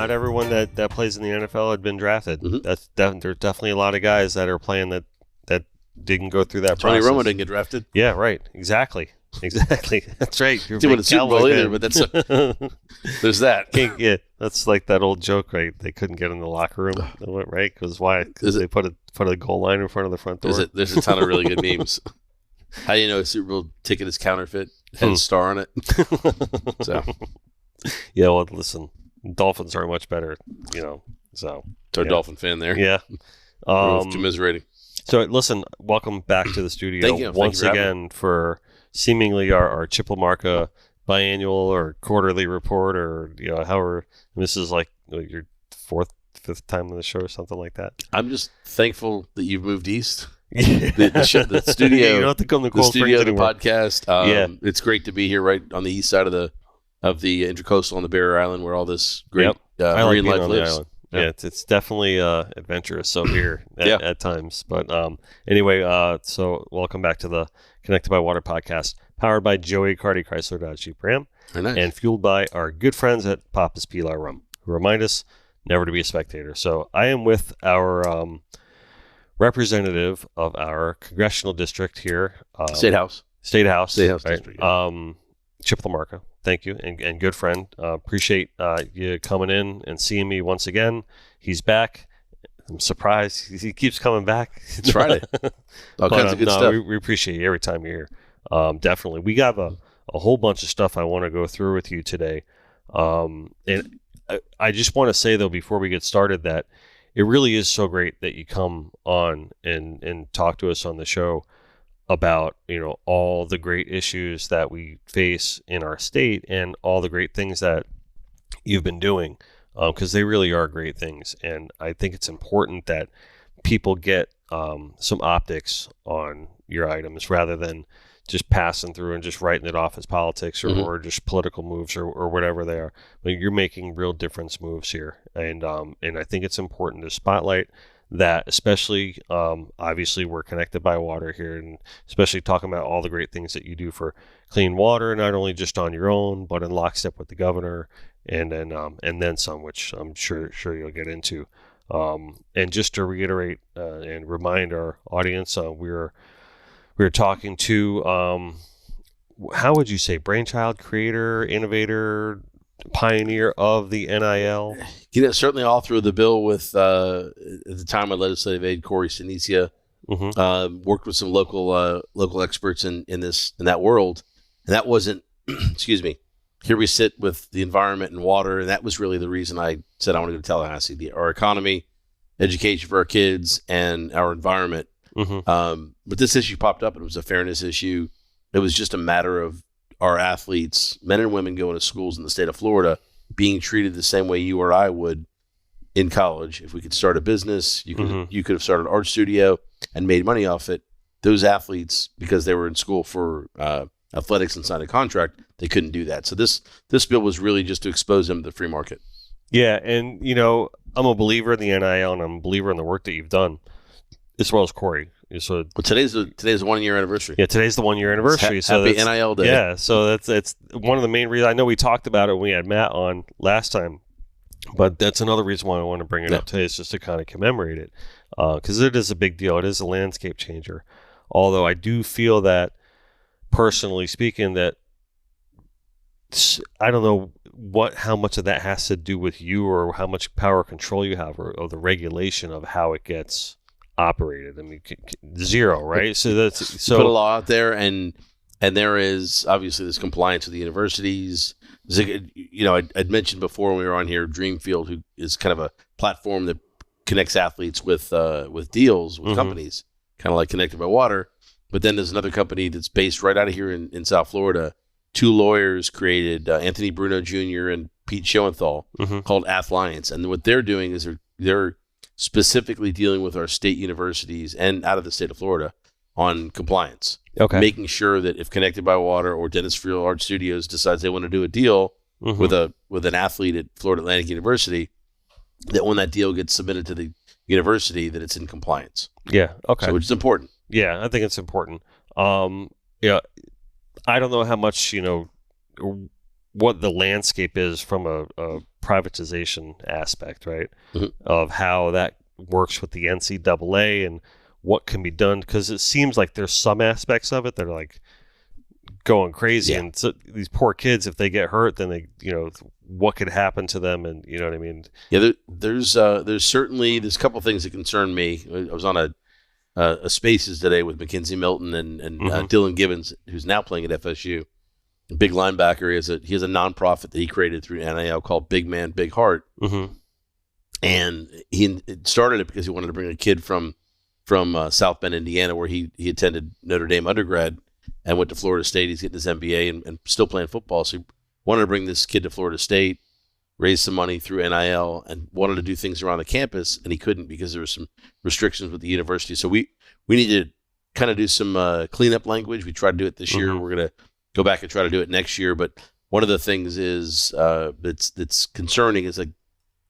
not everyone that plays in the NFL had been drafted. Mm-hmm. There's definitely a lot of guys that are playing that didn't go through that Tony process. Romo didn't get drafted. Yeah, right. Exactly. That's right. Didn't win a Super Bowl either, but that's there's that. Yeah, that's like that old joke, right? They couldn't get in the locker room, right? Because why? Because they put a goal line in front of the front door. There's a ton of really good memes. How do you know a Super Bowl ticket is counterfeit? Had a star on it. So, yeah. Well, listen, Dolphins are much better, So, it's our Dolphin fan there. Yeah. We're both commiserating. So, listen, welcome back to the studio Thank you. once again for seemingly our Chip LaMarca biannual or quarterly report, or however. This is like your fifth time on the show or something like that. I'm just thankful that you've moved east. The studio, you don't have to come to Cold the studio, Springs the anymore. podcast. It's great to be here, right on the east side of the Intracoastal on the Barrier Island, where all this great marine life lives. Island. Yeah, it's definitely adventurous over here at times. But anyway, so welcome back to the Connected by Water podcast, powered by Joey Cardi Chrysler Dodge Jeep Ram, and fueled by our good friends at Papa's Pilar Rum, who remind us never to be a spectator. So I am with our representative of our congressional district here, State House right? District. Chip LaMarca. Thank you, and good friend. Appreciate you coming in and seeing me once again. He's back. I'm surprised he keeps coming back. It's Friday. All kinds of good stuff. We appreciate you every time you're here. Definitely. We got a whole bunch of stuff I want to go through with you today. And I just want to say, though, before we get started, that it really is so great that you come on and talk to us on the show about all the great issues that we face in our state and all the great things that you've been doing, because they really are great things. And I think it's important that people get some optics on your items rather than just passing through and just writing it off as politics or just political moves or whatever they are. But you're making real difference moves here, and I think it's important to spotlight that, especially obviously we're connected by water here, and especially talking about all the great things that you do for clean water, not only just on your own, but in lockstep with the governor, and then some, which I'm sure you'll get into. And just to reiterate and remind our audience, we're talking to how would you say, brainchild, creator, innovator, pioneer of the NIL? Certainly all through the bill with, at the time, of legislative aide Corey Sinicia, worked with some local experts in that world. And that wasn't, excuse me, here we sit with the environment and water. And that was really the reason I said I want to go to Tallahassee, our economy, education for our kids, and our environment. But this issue popped up, and it was a fairness issue. It was just a matter of our athletes, men and women going to schools in the state of Florida, being treated the same way you or I would in college. If we could start a business, you could have started an art studio and made money off it. Those athletes, because they were in school for athletics and signed a contract, they couldn't do that. So this bill was really just to expose them to the free market. Yeah, and I'm a believer in the NIL, and I'm a believer in the work that you've done, as well as Corey. So today's the 1 year anniversary. Yeah, today's the 1 year anniversary. So happy NIL day. Yeah, so that's one of the main reasons. I know we talked about it when we had Matt on last time, but that's another reason why I want to bring it up today, is just to kind of commemorate it, because it is a big deal. It is a landscape changer. Although I do feel that, personally speaking, that I don't know how much of that has to do with you, or how much power control you have, or the regulation of how it gets operated. I mean, zero, right? So put a law out there, and there is obviously this compliance with the universities. I'd mentioned before when we were on here, Dreamfield, who is kind of a platform that connects athletes with deals with companies, kind of like Connected by Water. But then there's another company that's based right out of here in South Florida. Two lawyers created, Anthony Bruno Jr. and Pete Schoenthal, called Athliance. And what they're doing is they're specifically dealing with our state universities and out of the state of Florida on compliance. Okay. Making sure that if Connected by Water or Dennis Friel Art Studios decides they want to do a deal with an athlete at Florida Atlantic University, that when that deal gets submitted to the university, that it's in compliance. Yeah. Okay. So which is important. Yeah, I think it's important. I don't know how much, what the landscape is from a privatization aspect, right? Mhm. Of how that works with the NCAA and what can be done, because it seems like there's some aspects of it that are like going crazy, Yeah. and so these poor kids, if they get hurt, then they, what could happen to them, and you know what I mean? Yeah, there's certainly there's a couple things that concern me. I was on a Spaces today with Mackenzie Milton and Dylan Gibbons, who's now playing at FSU. A big linebacker. He has a nonprofit that he created through NIL called Big Man Big Heart, and he started it because he wanted to bring a kid from South Bend, Indiana, where he attended Notre Dame undergrad and went to Florida State. He's getting his MBA and still playing football. So he wanted to bring this kid to Florida State, raise some money through NIL, and wanted to do things around the campus, and he couldn't because there were some restrictions with the university. So we need to kind of do some cleanup language. We tried to do it this year. We're going to go back and try to do it next year. But one of the things is that's concerning is like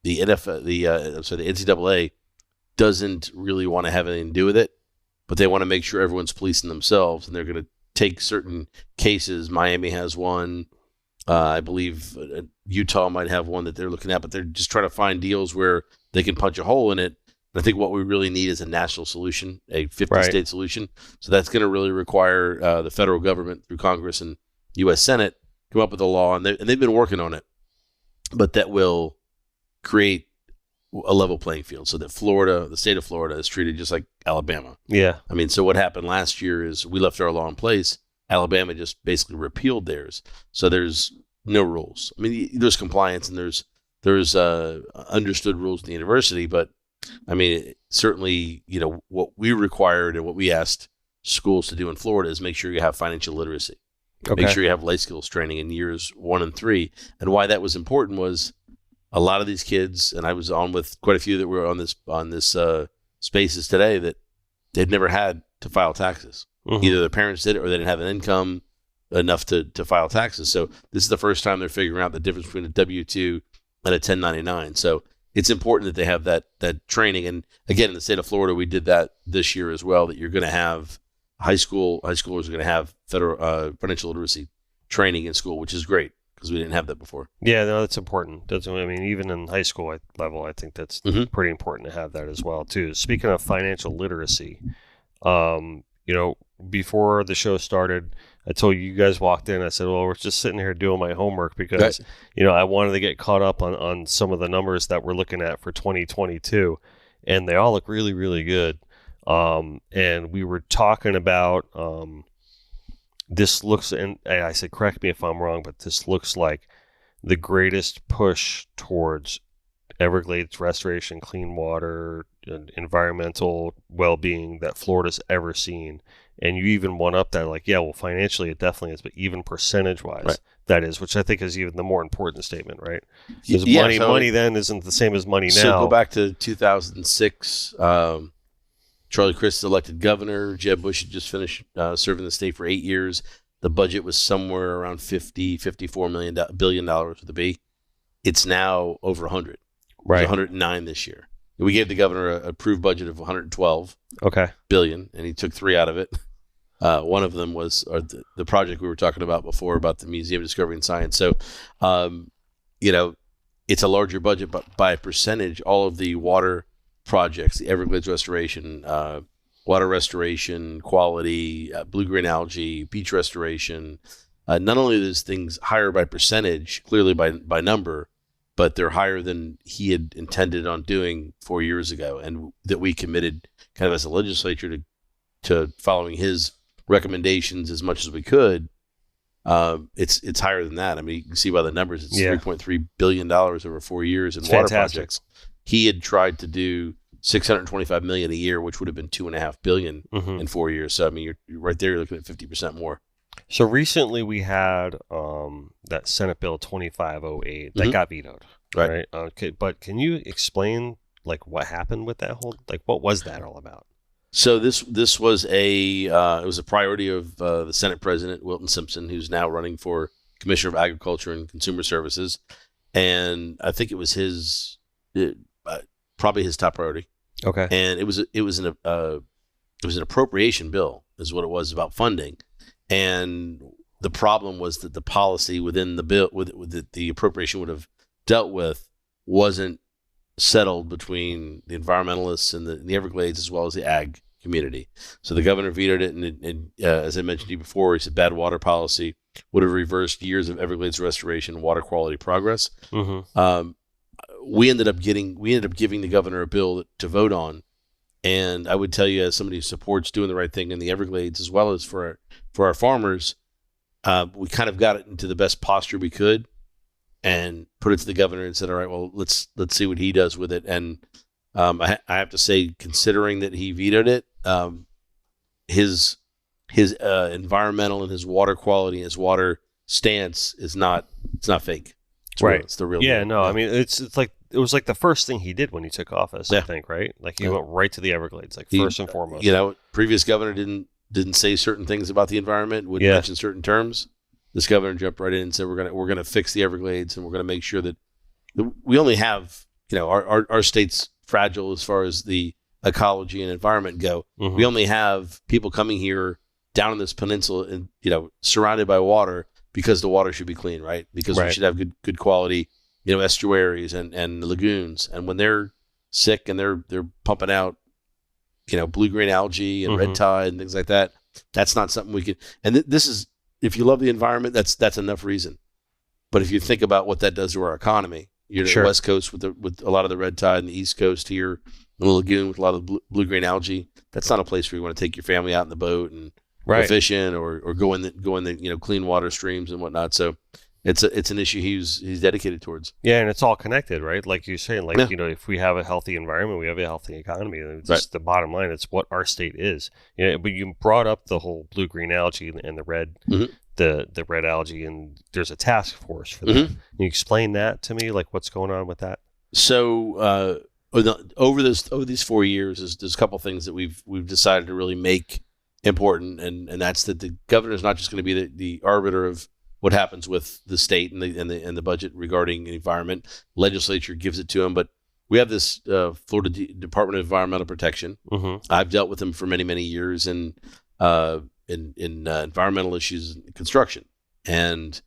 the NCAA doesn't really want to have anything to do with it, but they want to make sure everyone's policing themselves, and they're going to take certain cases. Miami has one. I believe Utah might have one that they're looking at, but they're just trying to find deals where they can punch a hole in it. And I think what we really need is a national solution, a 50-state solution. So that's going to really require the federal government through Congress and U.S. Senate come up with a law, and they've been working on it, but that will create a level playing field so that the state of Florida, is treated just like Alabama. Yeah. I mean, so what happened last year is we left our law in place. Alabama just basically repealed theirs. So there's no rules. I mean, there's compliance and there's understood rules in the university, but I mean, certainly, what we required and what we asked schools to do in Florida is make sure you have financial literacy. Okay. Make sure you have life skills training in years 1 and 3. And why that was important was a lot of these kids, and I was on with quite a few that were on this Spaces today, that they've never had to file taxes. Either their parents did it or they didn't have an income enough to file taxes. So this is the first time they're figuring out the difference between a W-2 and a 1099. So it's important that they have that training. And again, in the state of Florida, we did that this year as well, that you're going to have high schoolers are going to have federal financial literacy training in school, which is great because we didn't have that before. I that's important. Even in high school level, I think that's pretty important to have that as well too. Speaking of financial literacy, before the show started, I told you guys walked in. I said, well, we're just sitting here doing my homework because, I wanted to get caught up on some of the numbers that we're looking at for 2022, and they all look really, really good. And we were talking about this looks, and I said, correct me if I'm wrong, but this looks like the greatest push towards Everglades restoration, clean water, and environmental well-being that Florida's ever seen. And you even one up that, like, yeah, well, financially it definitely is, but even percentage-wise, that is, which I think is even the more important statement, right? Because money then isn't the same as money now. So go back to 2006. Charlie Crist elected governor. Jeb Bush had just finished serving the state for 8 years. The budget was somewhere around $54 billion with a B. It's now over 100. Right. 109 this year. We gave the governor an approved budget of 112 billion, and he took 3 out of it. One of them was the project we were talking about before about the Museum of Discovery and Science. So, it's a larger budget, but by a percentage, all of the water projects, the Everglades restoration, water restoration, quality, blue-green algae, beach restoration, not only are those things higher by percentage, clearly by number, but they're higher than he had intended on doing 4 years ago, and that we committed kind of as a legislature to following his recommendations as much as we could. It's higher than that. I mean, you can see by the numbers, it's $3.3 billion over 4 years in water projects. He had tried to do $625 million a year, which would have been $2.5 billion in 4 years. So I mean, you're right there. You're looking at 50% more. So recently we had that Senate Bill 2508 that got vetoed, right? Okay, but can you explain like what happened with that whole, like what was that all about? So this was it was a priority of the Senate President Wilton Simpson, who's now running for Commissioner of Agriculture and Consumer Services, and I think it was probably his top priority. Okay, and it was an appropriation bill, is what it was, about funding. And the problem was that the policy within the bill, with the appropriation would have dealt with, wasn't settled between the environmentalists and the Everglades as well as the ag community. So the governor vetoed it, and as I mentioned to you before, he said bad water policy would have reversed years of Everglades restoration and water quality progress. We ended up giving the governor a bill to vote on, and I would tell you, as somebody who supports doing the right thing in the Everglades as well as for our farmers, we kind of got it into the best posture we could, and put it to the governor and said, all right, well, let's see what he does with it. And I have to say, considering that he vetoed it, his environmental and his water quality and his water stance is not fake. It's right. Real. It's the real yeah, deal. No, I mean, it's like, it was like the first thing he did when he took office, I think, right? Like he went right to the Everglades, like first and foremost. Previous governor didn't say certain things about the environment, wouldn't mention certain terms. This governor jumped right in and said, we're gonna fix the Everglades, and we're gonna make sure that we only have, our state's fragile as far as the ecology and environment go. We only have people coming here down in this peninsula and, surrounded by water because the water should be clean, right? Because we should have good quality, estuaries and lagoons. And when they're sick and they're pumping out, blue-green algae and red tide and things like that, that's not something we can. And this is, if you love the environment, that's enough reason. But if you think about what that does to our economy, you're in the West Coast with a lot of the red tide, and the East Coast here, in the lagoon with a lot of blue-green algae. That's not a place where you want to take your family out in the boat and go fishing or go in the clean water streams and whatnot. So it's an issue he's dedicated towards. Yeah, and it's all connected, right? Like you're saying, if we have a healthy environment, we have a healthy economy. It's just the bottom line. It's what our state is. But you brought up the whole blue-green algae and the red, the red algae, and there's a task force for that. Can you explain that to me, like what's going on with that? So over these 4 years, there's a couple things that we've decided to really make important, and that's that the governor is not just going to be the arbiter of what happens with the state and the budget regarding the environment. Legislature gives it to him, but we have this Florida Department of Environmental Protection. I've dealt with them for many years in environmental issues and construction. And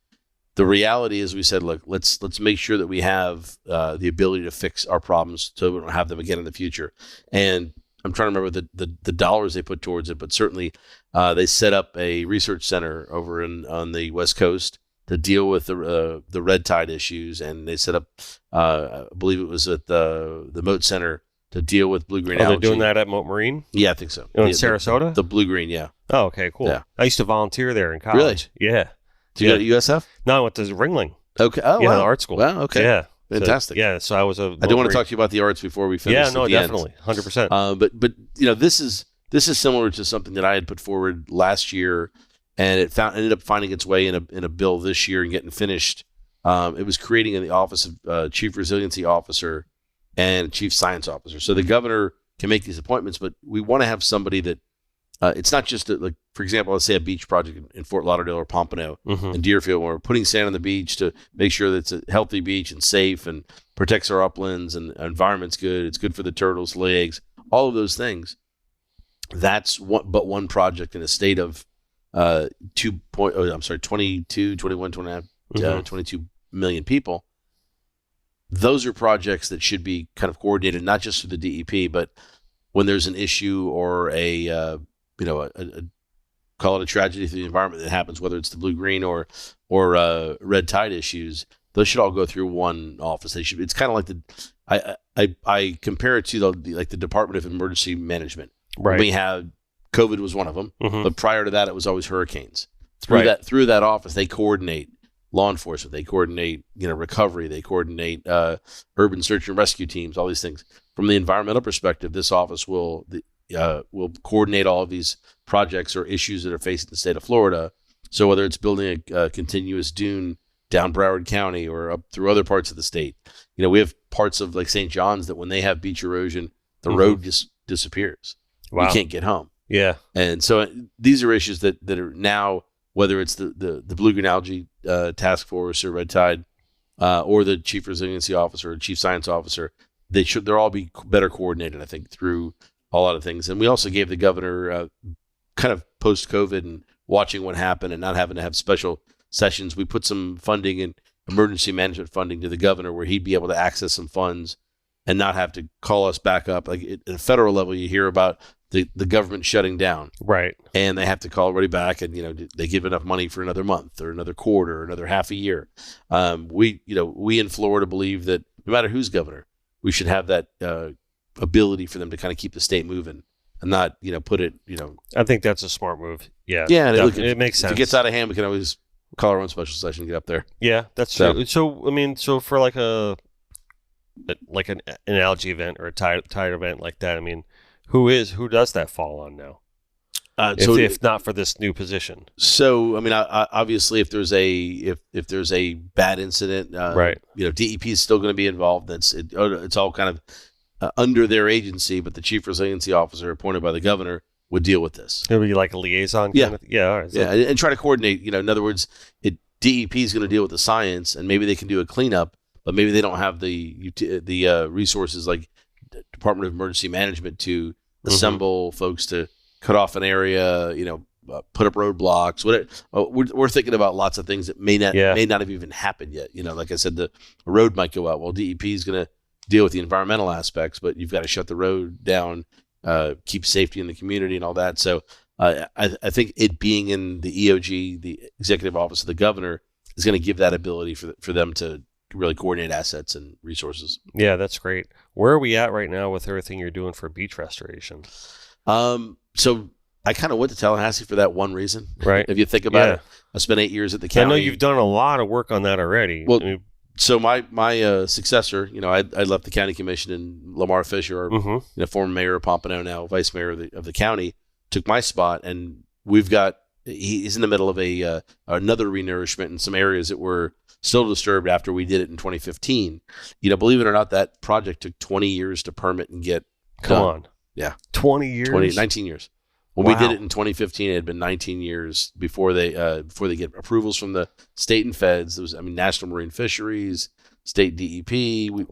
the reality is, we said, look, let's make sure that we have the ability to fix our problems so we don't have them again in the future. And I'm trying to remember the dollars they put towards it, but certainly they set up a research center over on the West Coast to deal with the red tide issues, and they set up, I believe it was at the Moat Center, to deal with blue-green algae. They're doing that at Moat Marine? Yeah, I think so. In Sarasota? The blue-green, yeah. Oh, okay, cool. Yeah. I used to volunteer there in college. Really? Yeah. Did you go to USF? No, I went to Ringling. Okay. Oh, yeah, wow. The art school. Wow, okay. Yeah. Fantastic. So I was a. I do want to talk to you about the arts before we finish. Yeah, no, definitely, 100%. But this is similar to something that I had put forward last year, and it ended up finding its way in a bill this year and getting finished. It was creating in the office of Chief Resiliency Officer and Chief Science Officer. So the governor can make these appointments, but we want to have somebody that it's not just like, for example, let's say a beach project in Fort Lauderdale or Pompano and Deerfield, where we're putting sand on the beach to make sure that it's a healthy beach and safe and protects our uplands and environment's good. It's good for the turtles, lay eggs, all of those things. That's one project in a state of 22 million people. Those are projects that should be kind of coordinated, not just through the DEP, but when there's an issue or a call it a tragedy to the environment that happens, whether it's the blue-green or red tide issues, those should all go through one office. They should. It's kind of like I compare it to the Department of Emergency Management. Right. We had COVID was one of them, but prior to that, it was always hurricanes. Through that office, they coordinate law enforcement, they coordinate recovery, they coordinate urban search and rescue teams, all these things. From the environmental perspective, this office will coordinate all of these projects or issues that are facing the state of Florida. So whether it's building a continuous dune down Broward County or up through other parts of the state, we have parts of like St. John's that when they have beach erosion, the road just disappears. Wow. You can't get home. Yeah. And so these are issues that are now, whether it's the blue-green algae task force or red tide or the chief resiliency officer or chief science officer, they'll all be better coordinated, I think, through a lot of things. And we also gave the governor kind of post-COVID and watching what happened and not having to have special sessions, we put some funding in emergency management funding to the governor where he'd be able to access some funds and not have to call us back up. Like at the federal level, you hear about the government shutting down. Right. And they have to call everybody back and, they give enough money for another month or another quarter or another half a year. We in Florida believe that no matter who's governor, we should have that ability for them to kind of keep the state moving and not, put it, I think that's a smart move. Yeah. Yeah. It makes sense. If it gets out of hand, we can always call our own special session and get up there. Yeah, that's true. So for like an analogy event or a tide event like that, I mean, who does that fall on now? If not for this new position. So, I mean, obviously, if there's a bad incident, right? DEP is still going to be involved. It's all kind of under their agency, but the chief resiliency officer appointed by the governor would deal with this. It'll be like a liaison. Yeah, kind of, yeah, all right, so. Yeah, and try to coordinate. In other words, DEP is going to deal with the science, and maybe they can do a cleanup, but maybe they don't have the resources like Department of Emergency Management to assemble folks to cut off an area, put up roadblocks. We're thinking about lots of things that may not have even happened yet. Like I said, the road might go out. Well, DEP is going to deal with the environmental aspects, but you've got to shut the road down, keep safety in the community and all that. So I think it being in the EOG, the Executive Office of the Governor, is going to give that ability for them to really coordinate assets and resources. Yeah, that's great. Where are we at right now with everything you're doing for beach restoration? So I kind of went to Tallahassee for that one reason. Right. If you think about it, I spent 8 years at the county. I know you've done a lot of work on that already. Well, so my successor, I left the county commission, and Lamar Fisher, former mayor of Pompano, now vice mayor of the county, took my spot, and he's in the middle of another renourishment in some areas that were still disturbed after we did it in 2015. Believe it or not, that project took 20 years to permit and get Come done. on. Yeah. 20 years? 19 years. When we did it in 2015, it had been 19 years before they get approvals from the state and feds. There was, National Marine Fisheries, state DEP.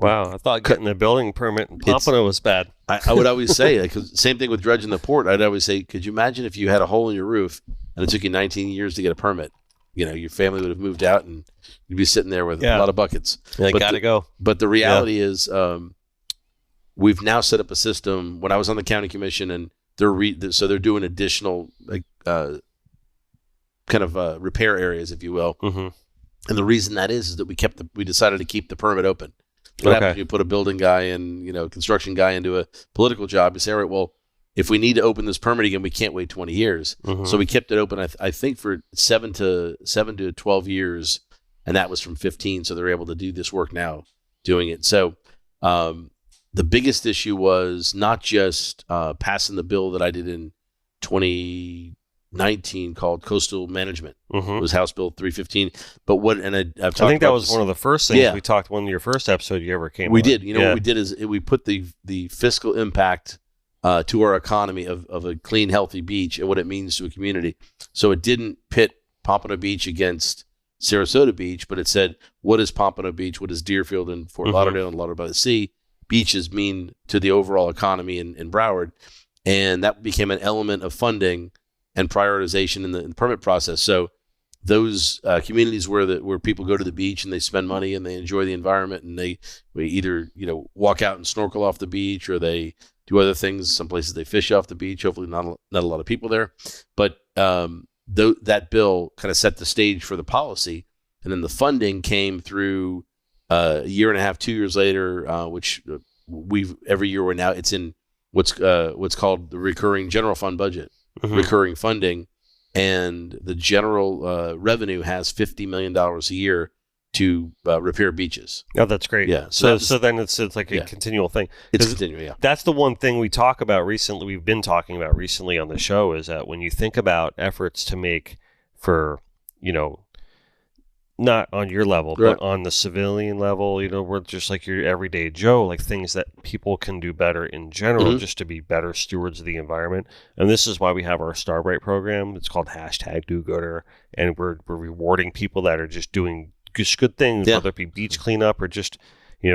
I thought getting the building permit in Pompano was bad. I would always say, because same thing with dredging the port, I'd always say, could you imagine if you had a hole in your roof and it took you 19 years to get a permit? Your family would have moved out and you'd be sitting there with a lot of buckets. They got to go. But the reality is, we've now set up a system. When I was on the county commission, and they're doing additional repair areas, if you will. Mm-hmm. And the reason that is that we decided to keep the permit open. What happens when you put a building guy and construction guy into a political job? You say, all right, well, if we need to open this permit again, we can't wait 20 years. Mm-hmm. So we kept it open, I think, for 7 to 12 years, and that was from 15. So they're able to do this work now, doing it. So the biggest issue was not just passing the bill that I did in 2019 called Coastal Management. Mm-hmm. It was House Bill 315. But I've talked. I think that was one of the first things we talked. One of your first episodes you ever came. We did. What we did is we put the fiscal impact to our economy of a clean, healthy beach and what it means to a community. So it didn't pit Pompano Beach against Sarasota Beach, but it said, what is Pompano Beach? What is Deerfield and Fort Lauderdale and Lauderdale by the Sea beaches mean to the overall economy in Broward? And that became an element of funding and prioritization in the permit process. So those communities where people go to the beach and they spend money and they enjoy the environment, and they either walk out and snorkel off the beach, or they do other things. Some places they fish off the beach. Hopefully not a lot of people there. But that bill kind of set the stage for the policy. And then the funding came through a year and a half, 2 years later, which every year it's in what's called the recurring general fund budget, recurring funding. And the general revenue has $50 million a year to repair beaches. Oh, that's great. Yeah. So then it's like a continual thing. It's continual, yeah. That's the one thing we've been talking about recently on the show, is that when you think about efforts to make for, not on your level, right, but on the civilian level, we're just like your everyday Joe, like things that people can do better in general, just to be better stewards of the environment. And this is why we have our Starbright program. It's called #DoGooder, and we're rewarding people that are just doing just good things, whether it be beach cleanup or just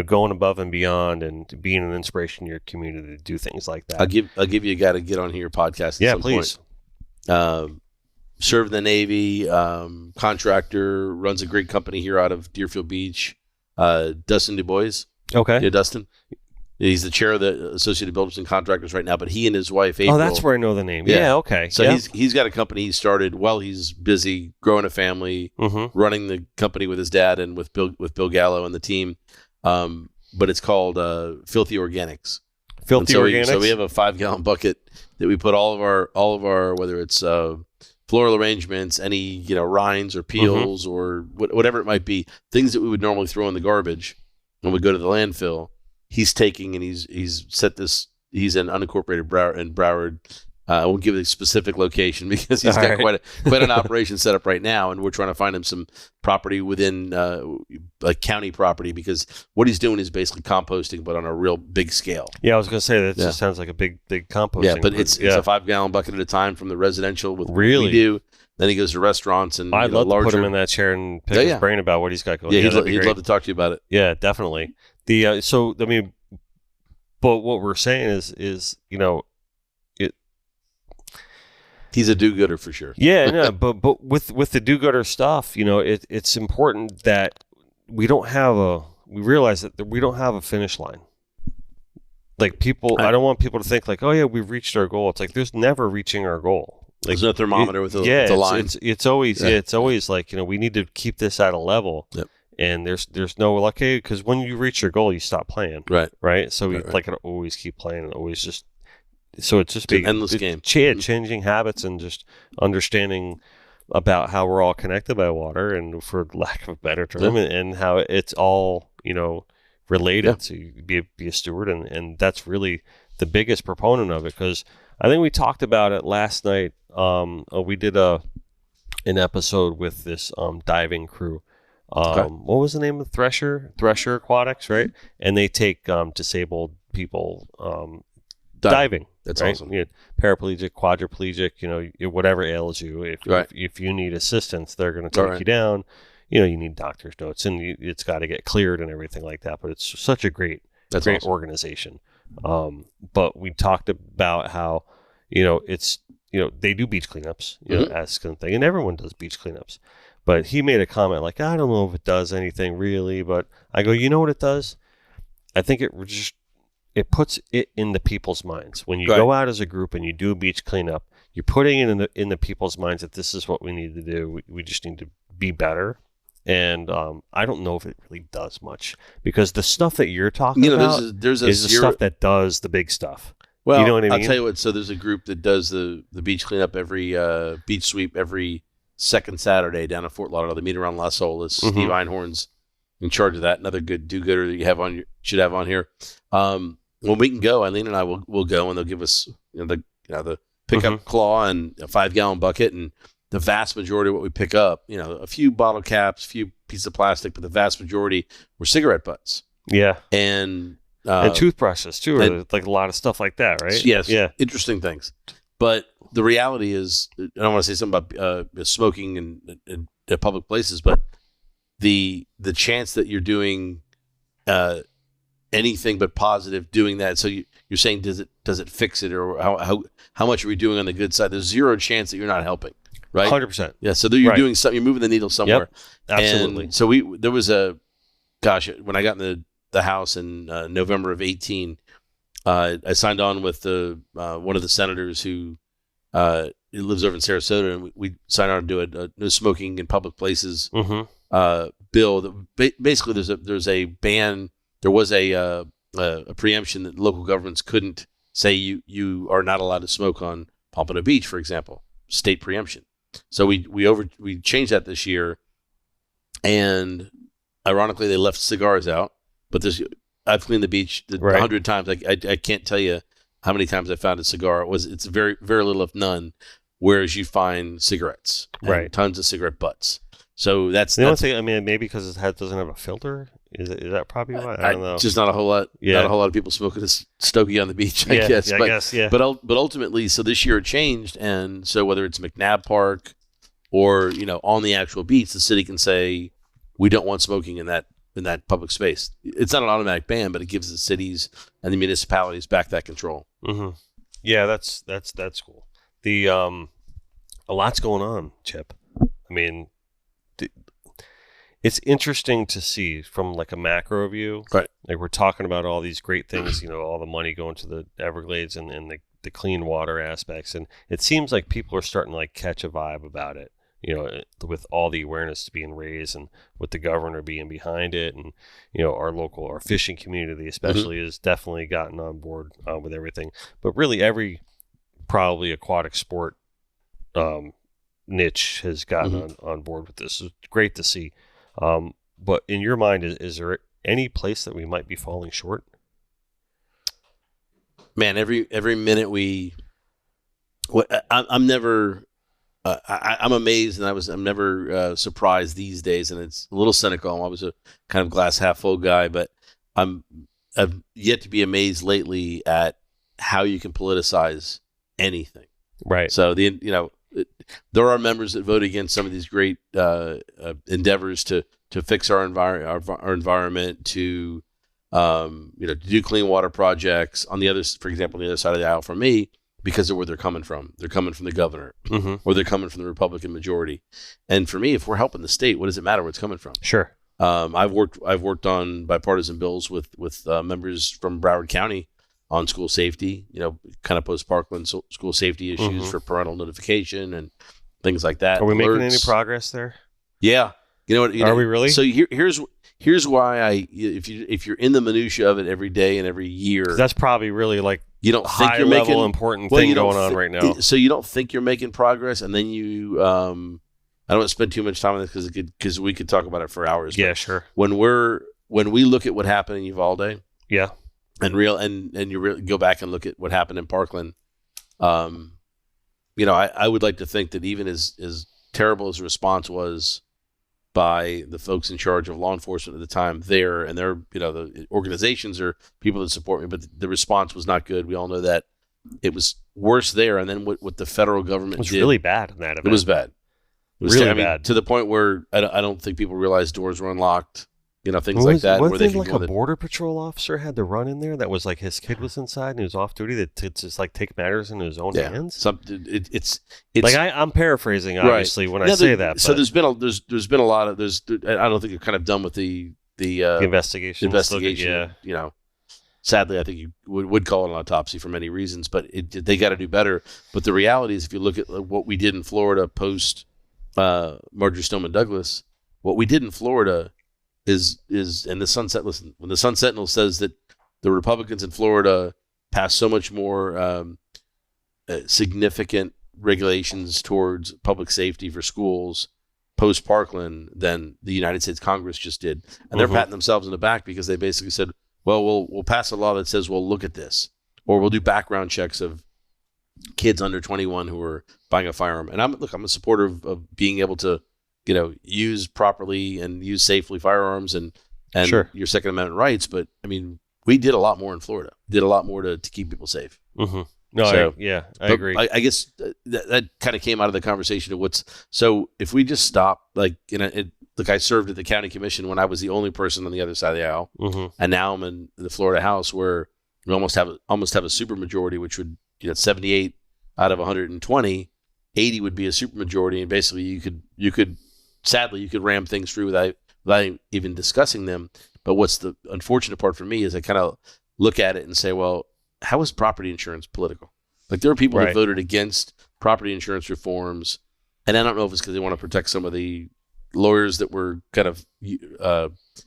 going above and beyond and being an inspiration to your community to do things like that. I'll give you a guy to get on here podcast. Yeah, please. served in the Navy, contractor, runs a great company here out of Deerfield Beach. Dustin Du Bois. Okay. Yeah, Dustin. He's the chair of the Associated Builders and Contractors right now, but he and his wife, April. Oh, that's where I know the name. Yeah, okay. So he's got a company he started while he's busy growing a family, running the company with his dad and with Bill Gallo and the team. But it's called Filthy Organics. Organics. So we have a 5-gallon bucket that we put all of our whether it's floral arrangements, any rinds or peels or whatever it might be, things that we would normally throw in the garbage when we go to the landfill. He's taking and he's set this. He's in unincorporated Broward. I won't give a specific location because he's got quite an operation set up right now, and we're trying to find him some property within like county property, because what he's doing is basically composting, but on a real big scale. Yeah, I was going to say that just sounds like a big composting. Yeah, but it's a 5-gallon bucket at a time from the residential with really what we do. Then he goes to restaurants and I'd love to put him in that chair and pick his brain about what he's got going. Yeah, he'd love to talk to you about it. Yeah, definitely. So I mean, but what we're saying is he's a do-gooder for sure. Yeah, no, but with the do-gooder stuff, it's important that we realize that we don't have a finish line. Like people, I don't want people to think like, oh yeah, we've reached our goal. It's like there's never reaching our goal. Like, there's no thermometer with the line. It's always like we need to keep this at a level. Yep. And there's no lucky, because when you reach your goal, you stop playing. Right. So we like to always keep playing and always just. So it's just an endless game. Changing habits and just understanding about how we're all connected by water, and for lack of a better term, and how it's all related. So you be a steward, and that's really the biggest proponent of it, because I think we talked about it last night. We did an episode with this diving crew. What was the name of Thresher Aquatics, right? And they take disabled people diving. That's right? awesome. Paraplegic, quadriplegic, whatever ails you. If you need assistance, they're going to take you down. You need doctor's notes, and it's got to get cleared and everything like that. But it's such a great awesome organization. But we talked about how it's they do beach cleanups, as kind of thing, and everyone does beach cleanups. But he made a comment like, I don't know if it does anything really, but I go, you know what it does? I think it puts it in the people's minds. When you go out as a group and you do a beach cleanup, you're putting it in the people's minds that this is what we need to do. We just need to be better. And I don't know if it really does much, because the stuff that you're talking about is the stuff that does the big stuff. Well, you know what I mean? I'll tell you what. So there's a group that does the beach cleanup every beach sweep every second Saturday down at Fort Lauderdale. They meet around Las Olas. Steve Einhorn's in charge of that. Another good do-gooder that you should have on here. When we can go, Eileen and I will go, and they'll give us the pickup claw and a 5-gallon bucket, and the vast majority of what we pick up, a few bottle caps, a few pieces of plastic, but the vast majority were cigarette butts. Yeah, and toothbrushes too, or like a lot of stuff like that, right? Yes, interesting things. But the reality is, I don't want to say something about smoking in public places, but the chance that you're doing anything but positive doing that. So you're saying, does it fix it, or how much are we doing on the good side? There's zero chance that you're not helping, right? 100%. Yeah. So you're doing something. You're moving the needle somewhere. Yep, absolutely. And so there was when I got in the house in November of 2018, I signed on with one of the senators who lives over in Sarasota, and we signed on to do a no smoking in public places bill. That basically there's a ban. There was a preemption that local governments couldn't say you are not allowed to smoke on Pompano Beach, for example, state preemption. So we changed that this year, and ironically they left cigars out. But I've cleaned the beach 100 times. I can't tell you how many times I found a cigar. It's very, very little, if none, whereas you find cigarettes, tons of cigarette butts. So that's the only thing. I mean, maybe because it doesn't have a filter. Is that probably why? I don't know. Just not a whole lot. Yeah. Not a whole lot of people smoking a stogie on the beach. I guess. I guess. But ultimately, so this year it changed, and so whether it's McNabb Park or on the actual beach, the city can say we don't want smoking in that public space. It's not an automatic ban, but it gives the cities and the municipalities back that control. Yeah, that's cool. The a lot's going on, Chip. I mean, it's interesting to see from like a macro view. Right. Like we're talking about all these great things, all the money going to the Everglades and the clean water aspects. And it seems like people are starting to like catch a vibe about it, with all the awareness being raised and with the governor being behind it. And, our fishing community especially has definitely gotten on board with everything. But really every probably aquatic sport niche has gotten on board with this. It's great to see. But in your mind, is there any place that we might be falling short? Man, every minute I'm never, I'm amazed, and I'm never surprised these days, and it's a little cynical. I'm always a kind of glass half full guy, but I've yet to be amazed lately at how you can politicize anything. Right. So there are members that vote against some of these great endeavors to fix our environment, to do clean water projects. For example, on the other side of the aisle from me, because of where they're coming from. They're coming from the governor, or they're coming from the Republican majority. And for me, if we're helping the state, what does it matter where it's coming from? Sure. I've worked on bipartisan bills with members from Broward County on school safety, kind of post-Parkland school safety issues for parental notification and things like that. Are we making any progress there? Yeah. You know what? Are we really? So here's why if you're in the minutia of it every day and every year, that's probably really like you don't think high you're level making important thing going on right now. So you don't think you're making progress, and then you I don't want to spend too much time on this because we could talk about it for hours. Yeah, sure. When we look at what happened in Uvalde, yeah, and you really go back and look at what happened in Parkland, I would like to think that even as terrible as the response was by the folks in charge of law enforcement at the time there, and they're, the organizations are people that support me, but the response was not good. We all know that. It was worse there. And then what the federal government did. It was really bad in that event. It was bad. It was really bad. To the point where I don't think people realized doors were unlocked. Things like that. Where they like a border patrol officer had to run in there. That was like his kid was inside and he was off duty to just like take matters in his own hands. It's like I'm paraphrasing obviously when I say that. So there's been a lot of I don't think you're kind of done with the investigation. Yeah. Sadly, I think you would call it an autopsy for many reasons, but they got to do better. But the reality is, if you look at what we did in Florida post Marjorie Stoneman Douglas, what we did in Florida is and the Sun when the Sun Sentinel says that the Republicans in Florida passed so much more significant regulations towards public safety for schools post Parkland than the United States Congress just did, and they're patting themselves in the back because they basically said, well, we'll pass a law that says, well, look at this, or we'll do background checks of kids under 21 who are buying a firearm. And I'm a supporter of being able to use properly and use safely firearms and sure. your Second Amendment rights. But I mean, we did a lot more in Florida. Did a lot more to keep people safe. Mm-hmm. No, I agree. I guess that kind of came out of the conversation of so if we just stop, like, I served at the county commission when I was the only person on the other side of the aisle, and now I'm in the Florida House where we almost have a super majority, which would 78 out of 120, 80 would be a super majority, and basically you could sadly ram things through without even discussing them. But what's the unfortunate part for me is I kind of look at it and say, well, how is property insurance political? Like, there are people that voted against property insurance reforms, and I don't know if it's because they want to protect some of the lawyers that were kind of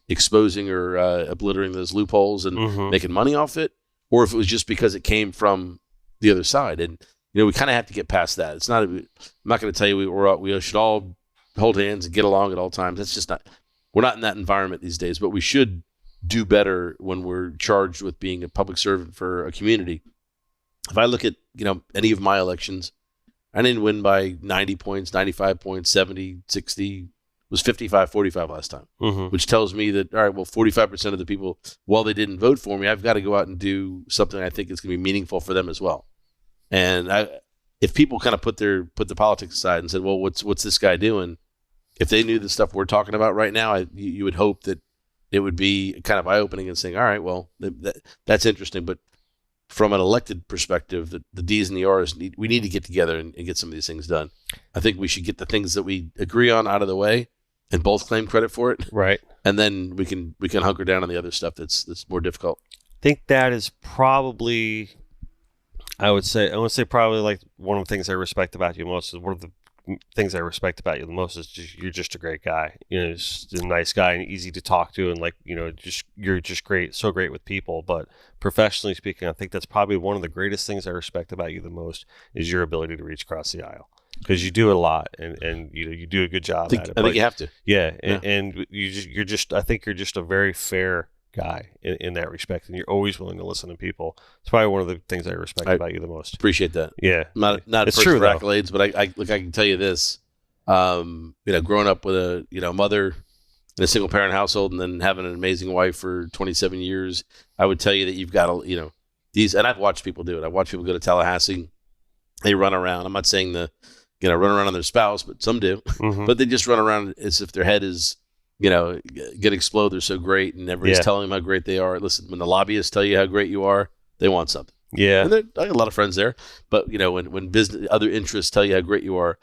exposing or obliterating those loopholes and making money off it, or if it was just because it came from the other side. And we kind of have to get past that. It's not. I'm not going to tell you we should all hold hands and get along at all times. That's just not. We're not in that environment these days. But we should do better when we're charged with being a public servant for a community. If I look at any of my elections, I didn't win by 90 points, 95 points, 70, 60. It was 55-45 last time, which tells me that, all right, well, 45% of the people, while they didn't vote for me, I've got to go out and do something I think is going to be meaningful for them as well. And if people kind of put the politics aside and said, well, what's this guy doing? If they knew the stuff we're talking about right now, you would hope that it would be kind of eye-opening and saying, all right, well, that's interesting. But from an elected perspective, the D's and the R's we need to get together and get some of these things done. I think we should get the things that we agree on out of the way and both claim credit for it. Right. And then we can hunker down on the other stuff that's more difficult. I think that is probably, I would say probably like one of the things I respect about you most is one of the things I respect about you the most is you're just a great guy. Just a nice guy and easy to talk to, and you're just great, so great with people. But professionally speaking, I think that's probably one of the greatest things I respect about you the most is your ability to reach across the aisle, because you do it a lot, and you do a good job at it. I think you have to. Yeah, and I think you're just a very fair guy in that respect, and you're always willing to listen to people. It's probably one of the things I respect about you the most. Appreciate that. Yeah, not it's true, for accolades, but I can tell you this. Growing up with a mother in a single parent household, and then having an amazing wife for 27 years, I would tell you that you've got these. And I've watched people do it. I've watched people go to Tallahassee. They run around. I'm not saying run around on their spouse, but some do. Mm-hmm. But they just run around as if their head is going to explode. They're so great, and everybody's telling them how great they are. Listen, when the lobbyists tell you how great you are, they want something. Yeah, and I got a lot of friends there. But when business other interests tell you how great you are,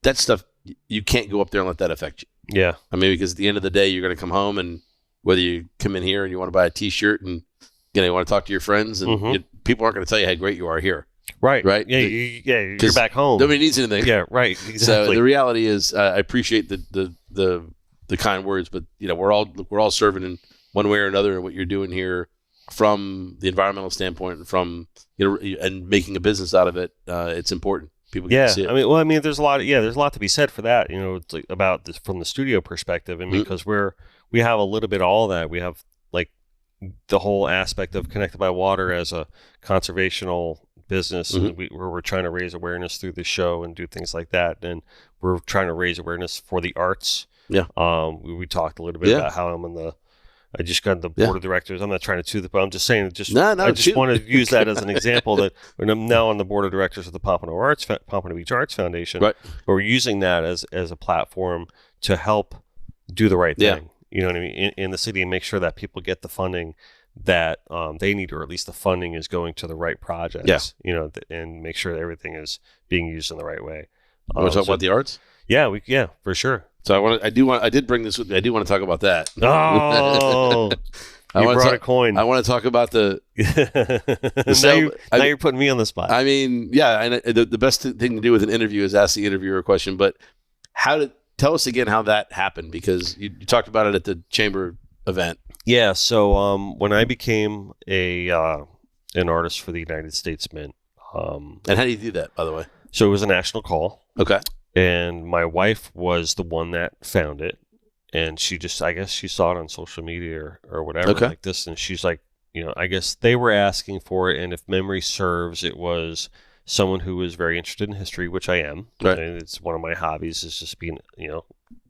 that stuff you can't go up there and let that affect you. Yeah, I mean, because at the end of the day, you're going to come home, and whether you come in here and you want to buy a T-shirt and you want to talk to your friends, and people aren't going to tell you how great you are here. Right. Yeah. You're back home. Nobody needs anything. Yeah. Right. Exactly. So the reality is, I appreciate the kind words, but we're all serving in one way or another in what you're doing here, from the environmental standpoint, and from and making a business out of it. It's important. People get to see it. I mean, there's a lot to be said for that. It's like about this from the studio perspective, and because we have a little bit of all that. We have like the whole aspect of Connected by Water as a conservational business, and we're trying to raise awareness through the show and do things like that, and we're trying to raise awareness for the arts. Yeah. We talked a little bit about how I just got the board of directors. I'm not trying to toot the, but I'm just saying, I just want to use that as an example that when I'm now on the board of directors of the Pompano Beach Arts Foundation, right. We're using that as a platform to help do the right thing. You know what I mean? In the city, and make sure that people get the funding that they need, or at least the funding is going to the right projects. Yeah. And make sure that everything is being used in the right way. Want to talk about the arts? Yeah, for sure. So I did bring this with me. I do want to talk about that. Oh, you brought a coin. I want to talk about the. Now you're putting me on the spot. I mean, yeah. And the best thing to do with an interview is ask the interviewer a question. But tell us again how that happened, because you talked about it at the chamber event. Yeah. So when I became an artist for the United States Mint, and how do you do that, by the way? So it was a national call. Okay. And my wife was the one that found it, and I guess she saw it on social media or whatever like this, and she's like, I guess they were asking for it, and if memory serves, it was someone who was very interested in history, which I am. Right. And it's one of my hobbies is just being,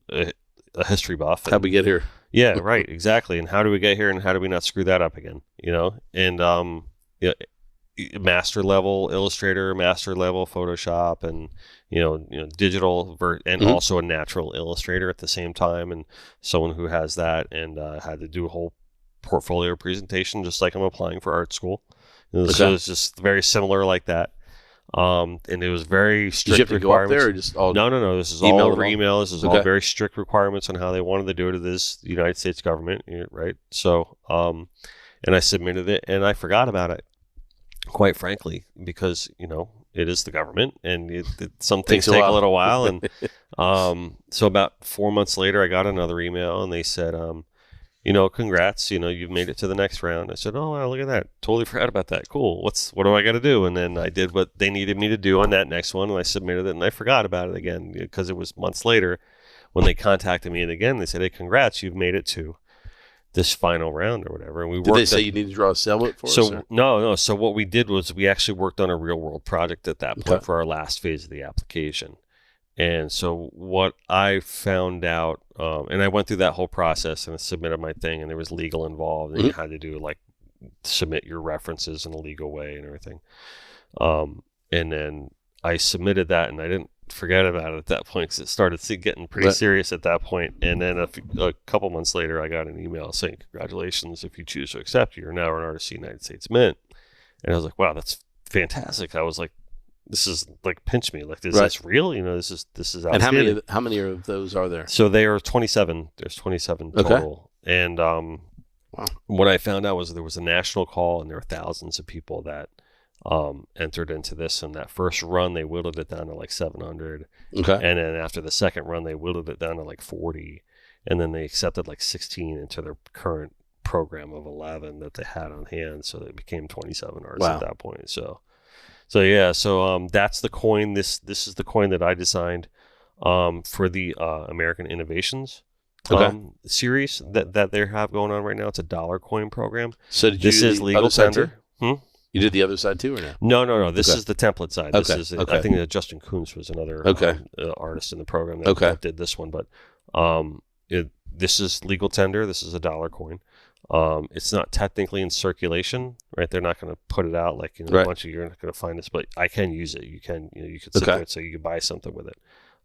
a history buff. How'd we get here? Yeah, right, exactly. And how do we get here, and how do we not screw that up again? And master level Illustrator, master level Photoshop, and digital and also a natural illustrator at the same time, and someone who has that, and had to do a whole portfolio presentation just like I'm applying for art school. So it's just very similar like that. And it was very strict requirements. Did you have to go up there, or just all No. This is all over email. This is all very strict requirements on how they wanted to do it. It is the United States government, right? So, and I submitted it, and I forgot about it, quite frankly, because it is the government, and some things take a little while. And so about 4 months later, I got another email, and they said, congrats, you've made it to the next round. I said, oh, wow, look at that. Totally forgot about that. Cool. What do I got to do? And then I did what they needed me to do on that next one, and I submitted it, and I forgot about it again because it was months later when they contacted me. And again, they said, hey, congrats, you've made it to this final round or whatever. And did they say you need to draw a sailboat for us? No. So what we did was we actually worked on a real world project at that point for our last phase of the application. And so what I found out, and I went through that whole process and I submitted my thing, and there was legal involved, and you had to do submit your references in a legal way and everything. And then I submitted that, and I didn't forget about it at that point because it started getting pretty serious at that point. And then a couple months later, I got an email saying, congratulations, if you choose to accept, you're now an artist of the United States Mint. And I was like, wow, that's fantastic. I was like, this is like pinch me. Like, is Right. this real? This is And outstanding. how many of those are there? So they are 27. There's 27 total. And Wow. what I found out was there was a national call, and there were thousands of people that entered into this. And that first run, they whittled it down to like 700. Okay. And then after the second run, they whittled it down to like 40. And then they accepted like 16 into their current program of 11 that they had on hand. So it became 27 artists at that point. So that's the coin. This is the coin that I designed for the American Innovations series that they have going on right now. It's a $1 coin program. So did this you is legal tender. You did the other side too, or no? No. This is the template side. This is I think that Justin Kuntz was another artist in the program that did this one. But this is legal tender. This is a $1 coin. It's not technically in circulation, right? They're not going to put it out like a bunch of, you're not going to find this, but I can use it. You can, you can sit there and say you can buy something with it.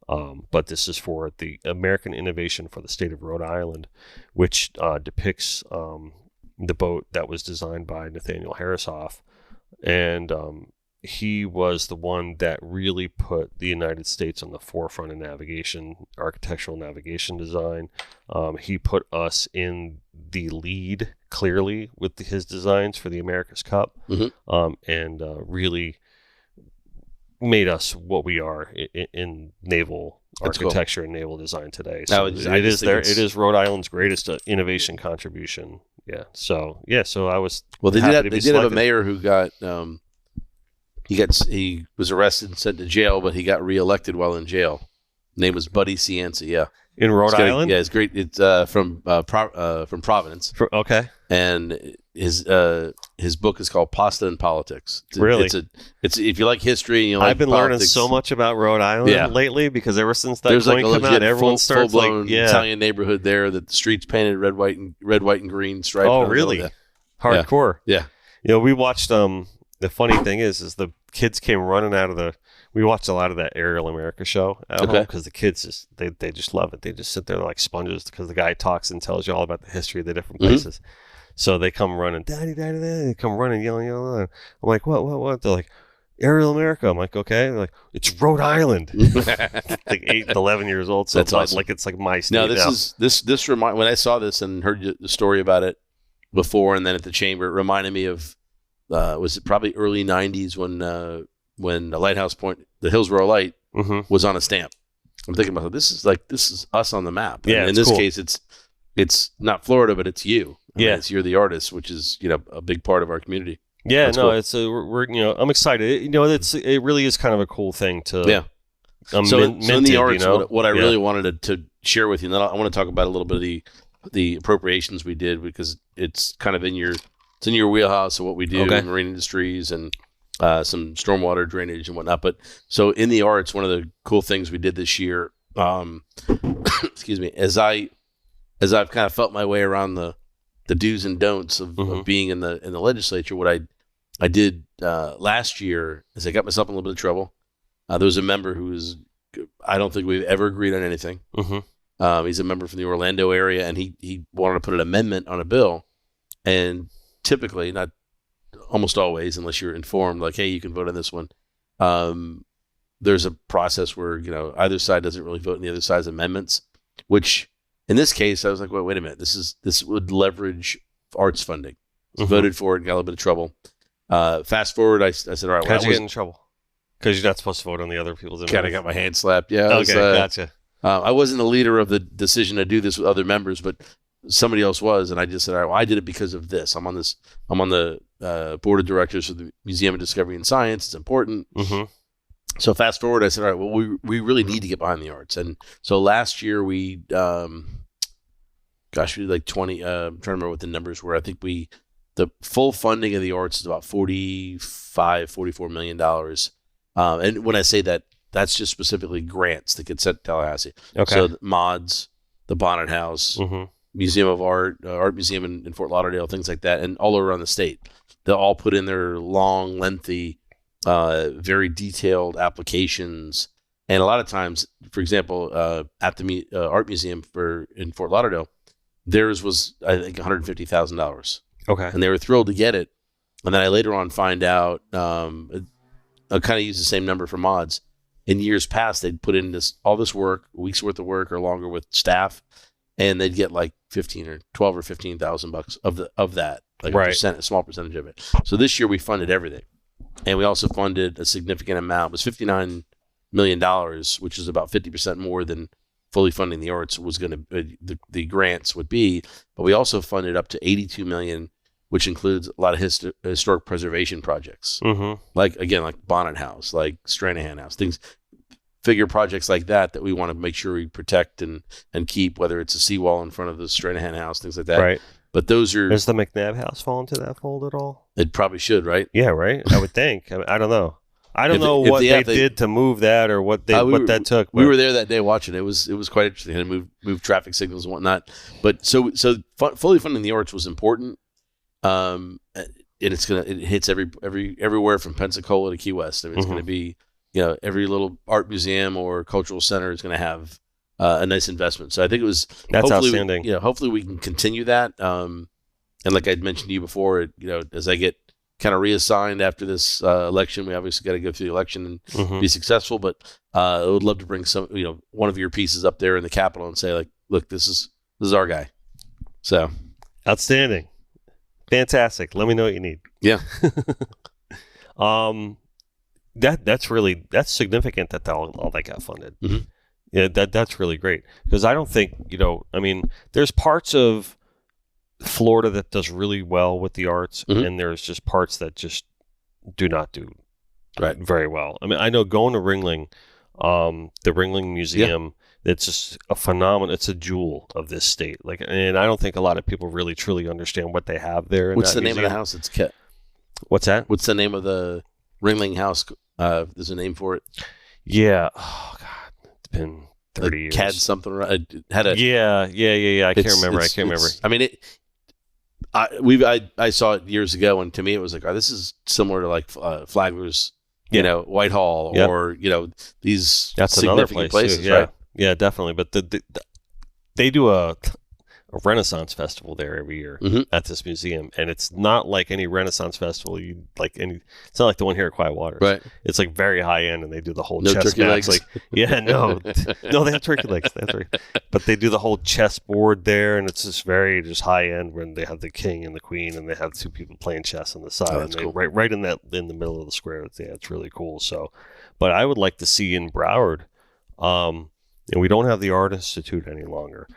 But this is for the American Innovation for the state of Rhode Island, which depicts the boat that was designed by Nathaniel Harrishoff. And he was the one that really put the United States on the forefront of navigation, architectural navigation design. He put us in the lead clearly with his designs for the America's Cup, and really made us what we are in naval architecture and naval design today. So it is Rhode Island's greatest innovation contribution. Yeah. So I was they did have a mayor who got he was arrested and sent to jail, but he got reelected while in jail. Name was Buddy Cianci. Yeah. In Rhode Island? Yeah, it's great. It's from Providence. And his book is called Pasta and Politics. Really? It's if you like history and you like I've been learning so much about Rhode Island lately, because ever since that coin came out, everyone starts full-blown Italian neighborhood there that the streets painted red, white, and green stripes. Oh, really? Hardcore. Yeah. We watched the funny thing is the kids came running out of we watched a lot of that Aerial America show at home, because the kids they just love it. They just sit there like sponges, because the guy talks and tells you all about the history of the different places. So they come running, daddy, daddy, daddy. They come running, yelling. I'm like, what? They're like, Aerial America. I'm like, okay. They're like, it's Rhode Island. Like 8 to 11 years old. So that's awesome. Like it's like my state. No, this when I saw this and heard the story about it before and then at the chamber, it reminded me of was it probably early 90s when the Lighthouse Point, the Hillsborough Light, was on a stamp. I'm thinking about this is us on the map. Yeah, and in this case, it's not Florida, but it's you. You're the artist, which is a big part of our community. Yeah, That's cool. It's I'm excited. It really is kind of a cool thing to So in the arts, what I really wanted to share with you, and then I want to talk about a little bit of the appropriations we did, because it's kind of in your wheelhouse of what we do in marine industries and some stormwater drainage and whatnot. But so in the arts, one of the cool things we did this year, excuse me, as I've kind of felt my way around the do's and don'ts of being in the legislature, what I did last year is I got myself in a little bit of trouble. There was a member I don't think we've ever agreed on anything. He's a member from the Orlando area, and he wanted to put an amendment on a bill, and typically, not almost always, unless you're informed, like, hey, you can vote on this one. There's a process where either side doesn't really vote on the other side's amendments, which in this case I was like, wait a minute, this would leverage arts funding. So voted for it, got a little bit of trouble. Fast forward, I said, all right, how'd you get in trouble? Because you're not supposed to vote on the other people's amendments. Kind of got my hand slapped. Yeah. Gotcha. I wasn't the leader of the decision to do this with other members, but somebody else was, and I just said, all right, well, I did it because of this. I'm on the board of directors of the Museum of Discovery and Science. It's important. So fast forward, I said, all right, well, we really need to get behind the arts. And so last year we did like 20, I'm trying to remember what the numbers were. I think the full funding of the arts is about $44 million. And when I say that, that's just specifically grants that get sent to Tallahassee. So the mods, the Bonnet House, Museum of Art, Art Museum in Fort Lauderdale, things like that, and all around the state. They'll all put in their long, lengthy, very detailed applications. And a lot of times, for example, at the Art Museum in Fort Lauderdale, theirs was, I think, $150,000. Okay. And they were thrilled to get it. And then I later on find out, I'll kind of use the same number for mods. In years past, they'd put in all this work, a week's worth of work or longer with staff, and they'd get like $12,000 or $15,000 of that, like a small percentage of it. So this year we funded everything, and we also funded a significant amount. It was $59 million, which is about 50% more than fully funding the arts was going to the grants would be. But we also funded up to $82 million, which includes a lot of historic preservation projects, like Bonnet House, like Stranahan House, figure projects like that we want to make sure we protect and keep, whether it's a seawall in front of the Stranahan House, things like that. Right. But those are... Does the McNabb House fall into that fold at all? It probably should, right? Yeah, right? I would think. I don't know. I don't know what they did to move that or what that took. We were there that day watching. It was quite interesting. They had to move traffic signals and whatnot. But so fully funding the arts was important. And it hits everywhere from Pensacola to Key West. I mean, it's going to be, every little art museum or cultural center is going to have a nice investment. So I think that's outstanding. Hopefully we can continue that. And like I'd mentioned to you before, as I get kind of reassigned after this election, we obviously got to go through the election and be successful. But I would love to bring one of your pieces up there in the Capitol and say, like, look, this is our guy. So outstanding. Fantastic. Let me know what you need. Yeah. That's significant that all that got funded. Yeah, that's really great, because I don't think, there's parts of Florida that does really well with the arts, and there's just parts that just do not do very well. I mean, I know going to Ringling, the Ringling Museum, it's just a phenomenon. It's a jewel of this state. And I don't think a lot of people really truly understand what they have there. What's the name of the house it's kept? What's that? What's the name of the Ringling House? There's a name for it. Yeah. Oh God, it's been 30 years. CAD something. Right? Had a. Yeah. I can't remember. I mean, I saw it years ago, and to me, it was like, oh, this is similar to like Flagler's, Whitehall, or these significant places, too. Yeah. right? Yeah, definitely. But they do a Renaissance festival there every year at this museum, and it's not like any Renaissance festival it's not like the one here at Quiet Waters. Right. It's like very high end, and they do the whole no chess turkey match. legs. They have turkey legs. But they do the whole chess board there, and it's just very high end when they have the king and the queen, and they have two people playing chess on the side, that's cool. right in the middle of the square. It's really cool. So, but I would like to see in Broward, and we don't have the Art Institute any longer.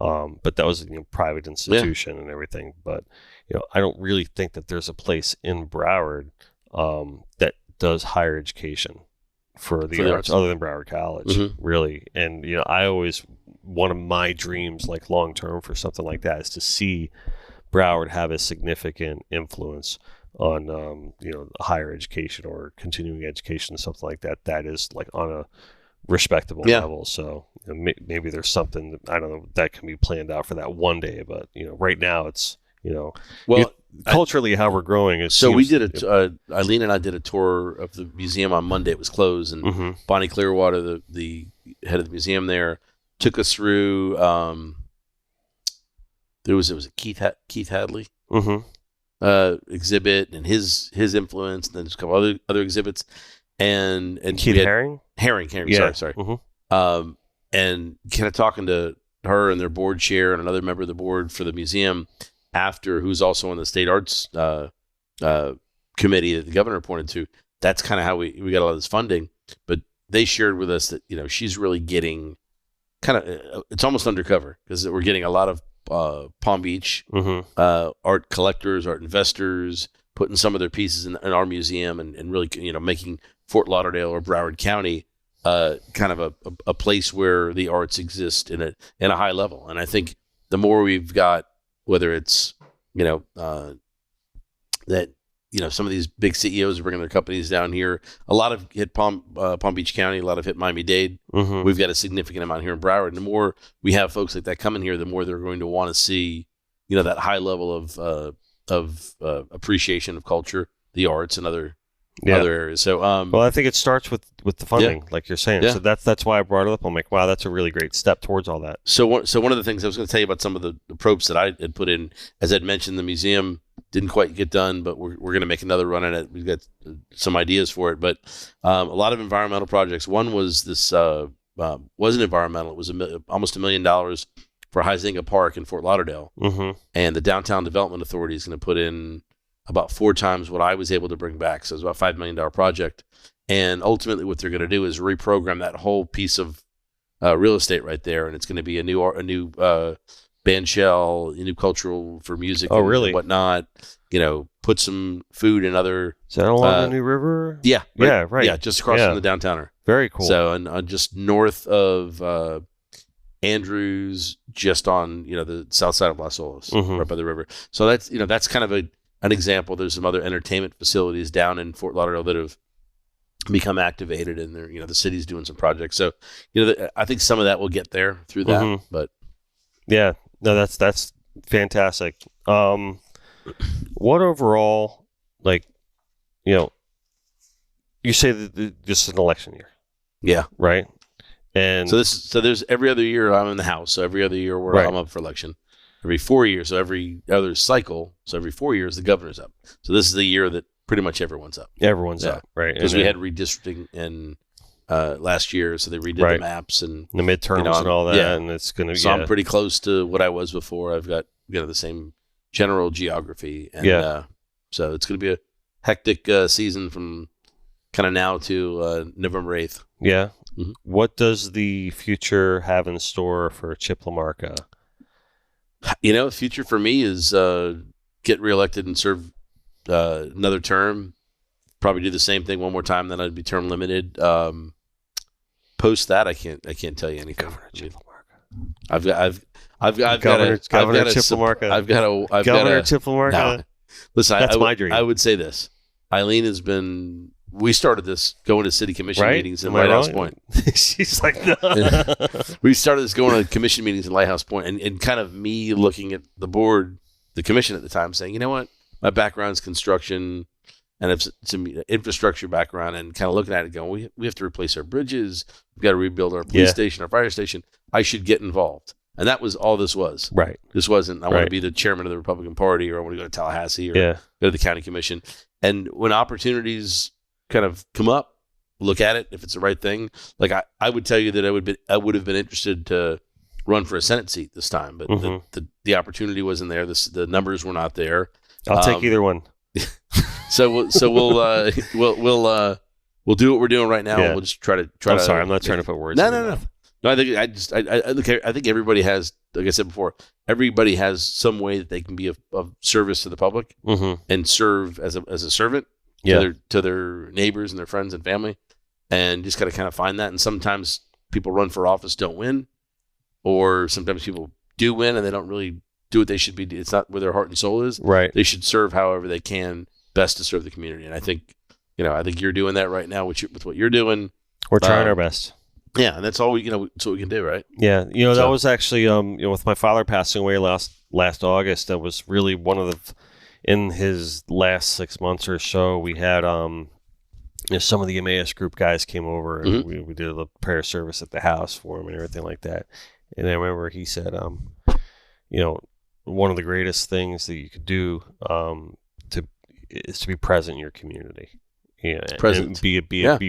But that was a private institution and everything. But I don't really think that there's a place in Broward that does higher education for the arts other than Broward College, really. And one of my dreams, like long term for something like that, is to see Broward have a significant influence on higher education or continuing education, something like that. That is like on a respectable level. So maybe there's something, I don't know, that can be planned out for that one day. But right now it's culturally how we're growing is. So we did Eileen and I did a tour of the museum on Monday. It was closed, and Bonnie Clearwater, the head of the museum there, took us through. It was a Keith Hadley exhibit and his influence, and then there's a couple other exhibits. And Keith Herring, yeah. Sorry. And kind of talking to her and their board chair and another member of the board for the museum after, who's also on the state arts committee that the governor appointed to. That's kind of how we got a lot of this funding. But they shared with us that she's really getting it's almost undercover, because we're getting a lot of Palm Beach art collectors, art investors, putting some of their pieces in our museum and really making Fort Lauderdale or Broward County kind of a place where the arts exist in a high level. And I think the more we've got, whether it's that some of these big CEOs are bringing their companies down here, a lot of hit Palm Beach County, a lot of hit Miami-Dade. We've got a significant amount here in Broward. And the more we have folks like that coming here, the more they're going to want to see that high level of appreciation of culture, the arts, and other other areas. So, well, I think it starts with the funding, like you're saying. Yeah. So that's why I brought it up. I'm like, wow, that's a really great step towards all that. So one of the things I was going to tell you about some of the probes that I had put in, as I'd mentioned, the museum didn't quite get done, but we're going to make another run at it. We've got some ideas for it, but a lot of environmental projects. One was this wasn't environmental. It was almost $1 million for Huizenga Park in Fort Lauderdale, and the Downtown Development Authority is going to put in about 4 times what I was able to bring back. So it's about $5 million project. And ultimately what they're going to do is reprogram that whole piece of real estate right there. And it's going to be a new band shell, a new cultural for music and whatnot, put some food and other. Is that along the New River? Yeah. Right, yeah, right. Yeah, just across from the downtowner. Very cool. So, and just north of Andrews, just on, the south side of Las Olas, right by the river. So that's kind of an example. There's some other entertainment facilities down in Fort Lauderdale that have become activated, and they're, the city's doing some projects. So, I think some of that will get there through that. But yeah, no, that's fantastic. What overall, you say that this is an election year, yeah, right? And so there's every other year I'm in the House. So every other year I'm up for election. Every 4 years, so every other cycle, so every 4 years, the governor's up. So this is the year that pretty much everyone's up. Everyone's up, right? Because we had redistricting in last year, so they redid the maps and the midterms and all that, and it's going to be. So I'm pretty close to what I was before. I've got the same general geography, and so it's going to be a hectic season from kind of now to November 8th. Yeah. Mm-hmm. What does the future have in store for Chip LaMarca? The future for me is get reelected and serve another term. Probably do the same thing one more time, then I'd be term limited. Post that, I can't tell you anything. Governor Chip LaMarca. I've got Governor Chip LaMarca. No. Listen, that's my dream. I would say this. Eileen has been. We started this going to city commission meetings in Lighthouse Point. She's like, no. We started this going to commission meetings in Lighthouse Point, and kind of me looking at the board, the commission at the time, saying, you know what, my background is construction, and it's some infrastructure background, and kind of looking at it going, we have to replace our bridges, we've got to rebuild our police station, our fire station. I should get involved. And that was all this was. Right. This wasn't, I want to be the chairman of the Republican Party, or I want to go to Tallahassee, or go to the county commission. And when opportunities kind of come up, look at it if it's the right thing. Like I would tell you that I would have been interested to run for a Senate seat this time, but the opportunity wasn't there. The numbers were not there. I'll take either one. So we'll do what we're doing right now. And we'll just try to. I'm sorry, I'm not trying to put words. No. I think I think everybody has, like I said before, everybody has some way that they can be of service to the public and serve as a servant to their neighbors and their friends and family, and just got to kind of find that. And sometimes people run for office don't win, or sometimes people do win and they don't really do what they should be. It's not where their heart and soul is. Right. They should serve however they can best to serve the community. And I think you're doing that right now with what you're doing. We're trying our best. Yeah, and that's all that's what we can do, right? Yeah, that was actually with my father passing away last August. That was really one of in his last 6 months or so. We had some of the Emmaus group guys came over and we did a prayer service at the house for him and everything like that. And I remember he said, one of the greatest things that you could do is to be present in your community. Yeah, present. Be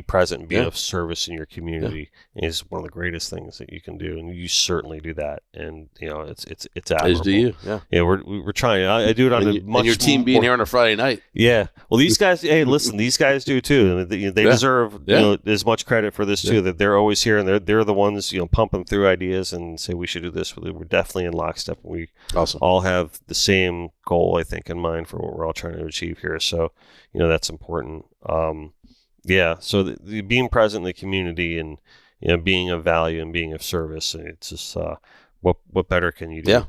present and be of service in your community is one of the greatest things that you can do, and you certainly do that. And it's admirable. As do you? Yeah. We're trying. I do it on and your team being here on a Friday night. Yeah. Well, these guys. Hey, listen, these guys do too. They deserve as much credit for this too. That they're always here and they're the ones pumping through ideas and say we should do this. We're definitely in lockstep. We all have the same goal, I think, in mind for what we're all trying to achieve here. So that's important. So the being present in the community and being of value and being of service, and it's just what better can you do?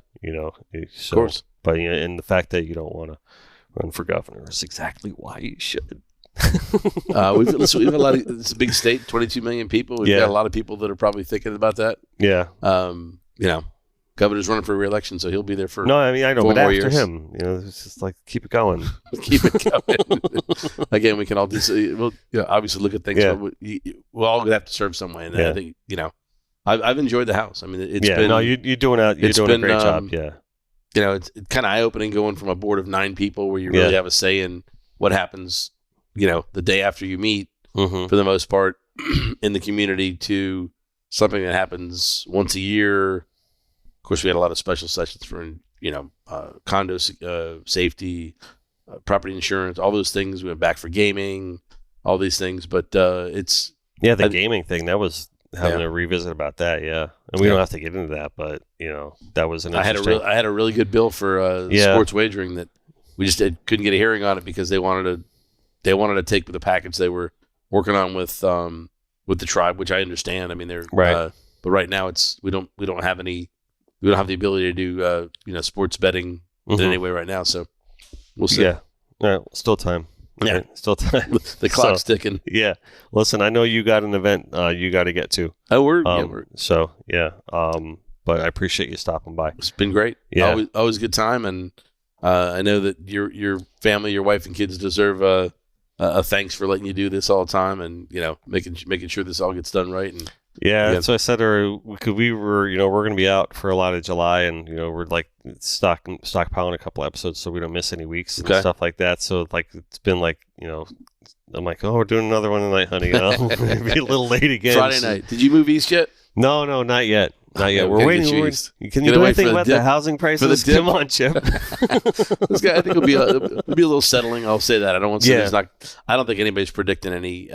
So, of course. But and the fact that you don't want to run for governor is exactly why you should. We have a lot of. It's a big state, 22 million people. We've got a lot of people that are probably thinking about that. Yeah. governor's running for re-election, so he'll be there for No, I mean, I know, 4 but more after years. him, it's just like, keep it going. Keep it going. Again, we can all just we'll obviously look at things, Yeah. but we're all gonna have to serve some way. And Yeah. I think I've enjoyed the house. I mean, it's been you're doing a great job. Yeah. It's kind of eye opening going from a board of 9 people where you really have a say in what happens. The day after you meet, Mm-hmm. for the most part, in the community, to something that happens once a year. Of course, we had a lot of special sessions for condo safety, property insurance, all those things. We went back for gaming, all these things. But it's the gaming thing, that was having to revisit about that. Yeah, and we don't have to get into that, but that was an interesting. I had a really good bill for sports wagering that we just couldn't get a hearing on it because they wanted to take the package they were working on with the tribe, which I understand. I mean, they're right, but right now we don't have the ability to do sports betting in any way right now. So we'll see. Yeah, still time. Yeah, right? Still time. The clock's ticking. Yeah, listen, I know you got an event you got to get to. Oh, we're but I appreciate you stopping by. It's been great. Yeah, always a good time, and I know that your family, your wife and kids deserve a thanks for letting you do this all the time, and making sure this all gets done right. And that's what I said to her, because we were we're going to be out for a lot of July, and we're like stockpiling a couple episodes so we don't miss any weeks and stuff like that. So like it's been like I'm like, oh, we're doing another one tonight, honey. Maybe a little late again. Friday night. Did you move east yet? No, not yet. Not yet. We're waiting. Can you Get do away anything for the about dip. the housing prices? Come on, Chip. This guy, I think, will be a little settling. I'll say that. I don't want to say I don't think anybody's predicting any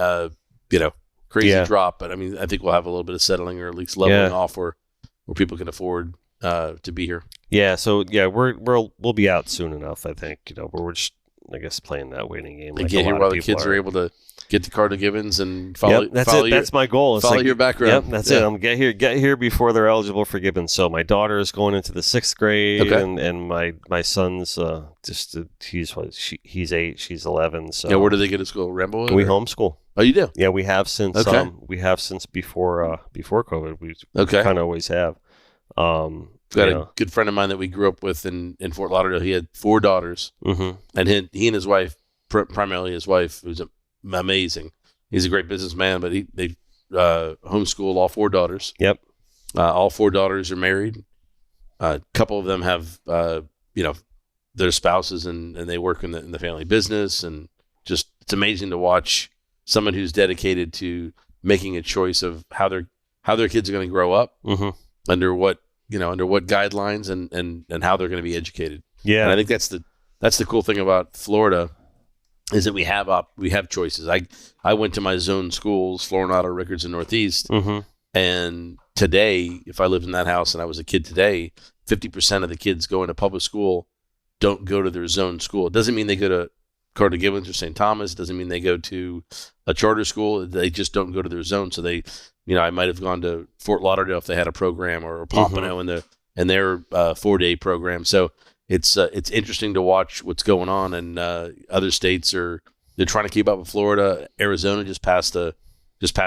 crazy drop, but I mean, I think we'll have a little bit of settling, or at least leveling off where people can afford to be here. Yeah. So we'll be out soon enough. I think but we're just, I guess, playing that waiting game. Like get here while the kids are able to get to Cardinal Gibbons and follow. That's my goal. It's follow your background. Yep, that's it. I'm get here before they're eligible for Gibbons. So my daughter is going into the 6th grade, and my son's he's 8, she's 11. So where do they go to school? Rambo? We homeschool. Oh, you do? Yeah, we have since before COVID. We kind of always have. Got a good friend of mine that we grew up with in Fort Lauderdale. He had 4 daughters, and he and his wife, primarily his wife, who's amazing. He's a great businessman, but they homeschooled all 4 daughters. Yep. All 4 daughters are married. A couple of them have their spouses, and they work in the family business, and just it's amazing to watch someone who's dedicated to making a choice of how their kids are going to grow up, under what guidelines, and how they're going to be educated. Yeah, and I think that's the cool thing about Florida, is that we have choices. I went to my zone schools, Florinata, Rickards, and Northeast, and today, if I lived in that house and I was a kid today, 50% of the kids going to public school don't go to their zone school. It doesn't mean they go to Cardinal Gibbons or St. Thomas. It doesn't mean they go to a charter school. They just don't go to their zone. So they, I might have gone to Fort Lauderdale if they had a program, or Pompano in their 4-day program. So it's interesting to watch what's going on, and other states they're trying to keep up with Florida. Arizona just passed a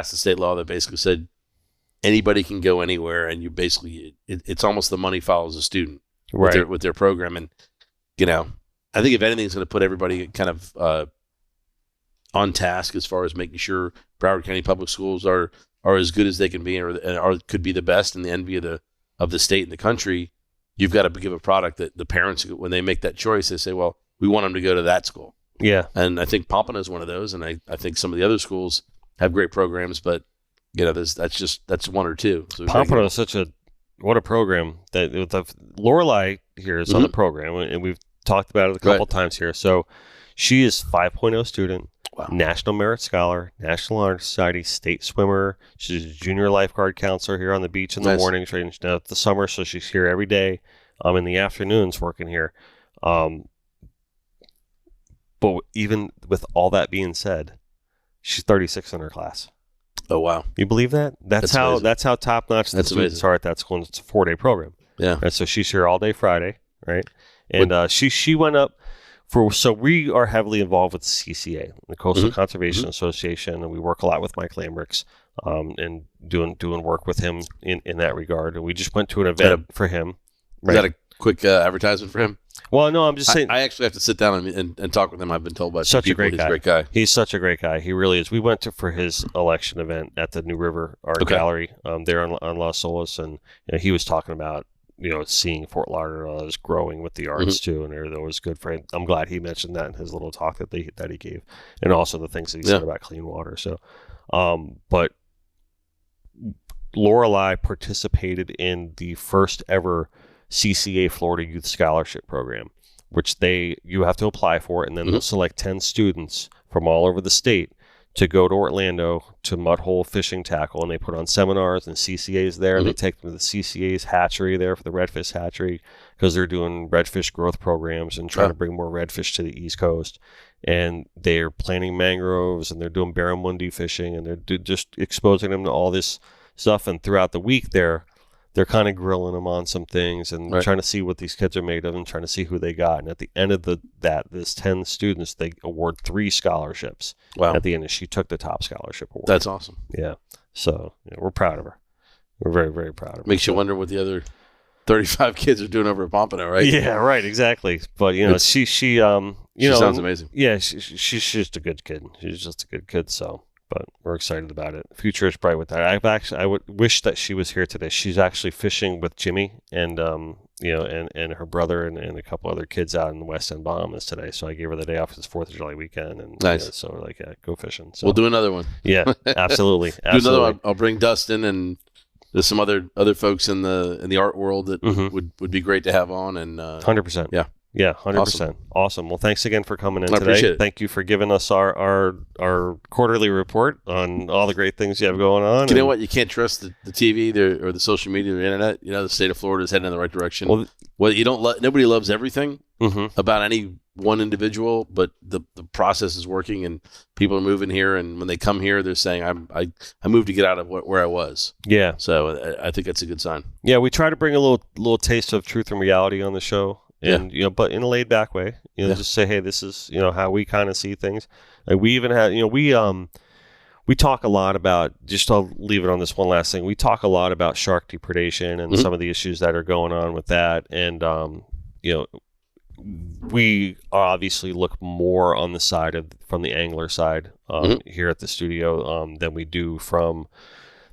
state law that basically said anybody can go anywhere, and you basically it's almost the money follows the student with their program. And I think if anything's going to put everybody kind of on task as far as making sure Broward County Public Schools are as good as they can be, or could be the best and the envy of the state and the country, you've got to give a product that the parents, when they make that choice, they say, well, we want them to go to that school. Yeah. And I think Pompano is one of those, and I think some of the other schools have great programs, but that's one or two. So Pompano is what a program that the Lorelei here is on the program, and we've talked about it a couple times here. So she is 5.0 student. Wow. National Merit Scholar, National Honor Society, state swimmer. She's a junior lifeguard counselor here on the beach in the mornings, right? The summer, so she's here every day. In the afternoons, working here. But even with all that being said, she's 36 in her class. Oh wow! You believe that? That's how top notch the students are at that school. And it's a 4-day program. Yeah. Right? So she's here all day Friday, right? And she went up. So we are heavily involved with CCA, the Coastal Conservation Association, and we work a lot with Mike Lambricks, and doing work with him in that regard. And we just went to an event for him. Is that a quick advertisement for him? Well, no, I'm just saying. I actually have to sit down and talk with him. I've been told by such people he's a great guy. He's such a great guy. He really is. We went for his election event at the New River Art Gallery there on Las Olas, and he was talking about seeing Fort Lauderdale is growing with the arts too, and that was good for him. I'm glad he mentioned that in his little talk that he gave, and also the things that he said about clean water. So, but Lorelei participated in the first ever CCA Florida Youth Scholarship Program, which you have to apply for, and then they'll select 10 students from all over the state to go to Orlando to mudhole fishing tackle, and they put on seminars and CCAs there, and they take them to the CCA's hatchery there for the redfish hatchery because they're doing redfish growth programs and trying to bring more redfish to the East Coast, and they're planting mangroves, and they're doing barramundi fishing, and they're just exposing them to all this stuff, and throughout the week they're kind of grilling them on some things and trying to see what these kids are made of and trying to see who they got. And at the end of this 10 students, they award 3 scholarships. Wow. At the end, and she took the top scholarship award. That's awesome. Yeah. So we're proud of her. We're very, very proud of her. Makes you wonder what the other 35 kids are doing over at Pompano, right? Yeah, right. Exactly. But, she she sounds amazing. Yeah, she's just a good kid. She's just a good kid. So. But we're excited about it. Future is bright with that. I would wish that she was here today. She's actually fishing with Jimmy and and her brother and a couple other kids out in the West End Bahamas today. So I gave her the day off. It's 4th of July weekend, and nice. So we're like, go fishing. So we'll do another one. Yeah, absolutely. Do another one. I'll bring Dustin, and there's some other folks in the art world that would be great to have on. And 100%. Yeah, 100%. Awesome. Well, thanks again for coming in today. Appreciate it. Thank you for giving us our quarterly report on all the great things you have going on. You know what? You can't trust the TV or the social media or the internet. The state of Florida is heading in the right direction. Well, you don't. Nobody loves everything about any one individual, but the process is working, and people are moving here. And when they come here, they're saying, "I moved to get out of where I was." Yeah. So I think that's a good sign. Yeah, we try to bring a little taste of truth and reality on the show. And but in a laid back way, just say, hey, this is how we kind of see things. Like we even have, we talk a lot about. Just I'll leave it on this one last thing. We talk a lot about shark depredation and some of the issues that are going on with that. And we obviously look more on the side from the angler side here at the studio than we do from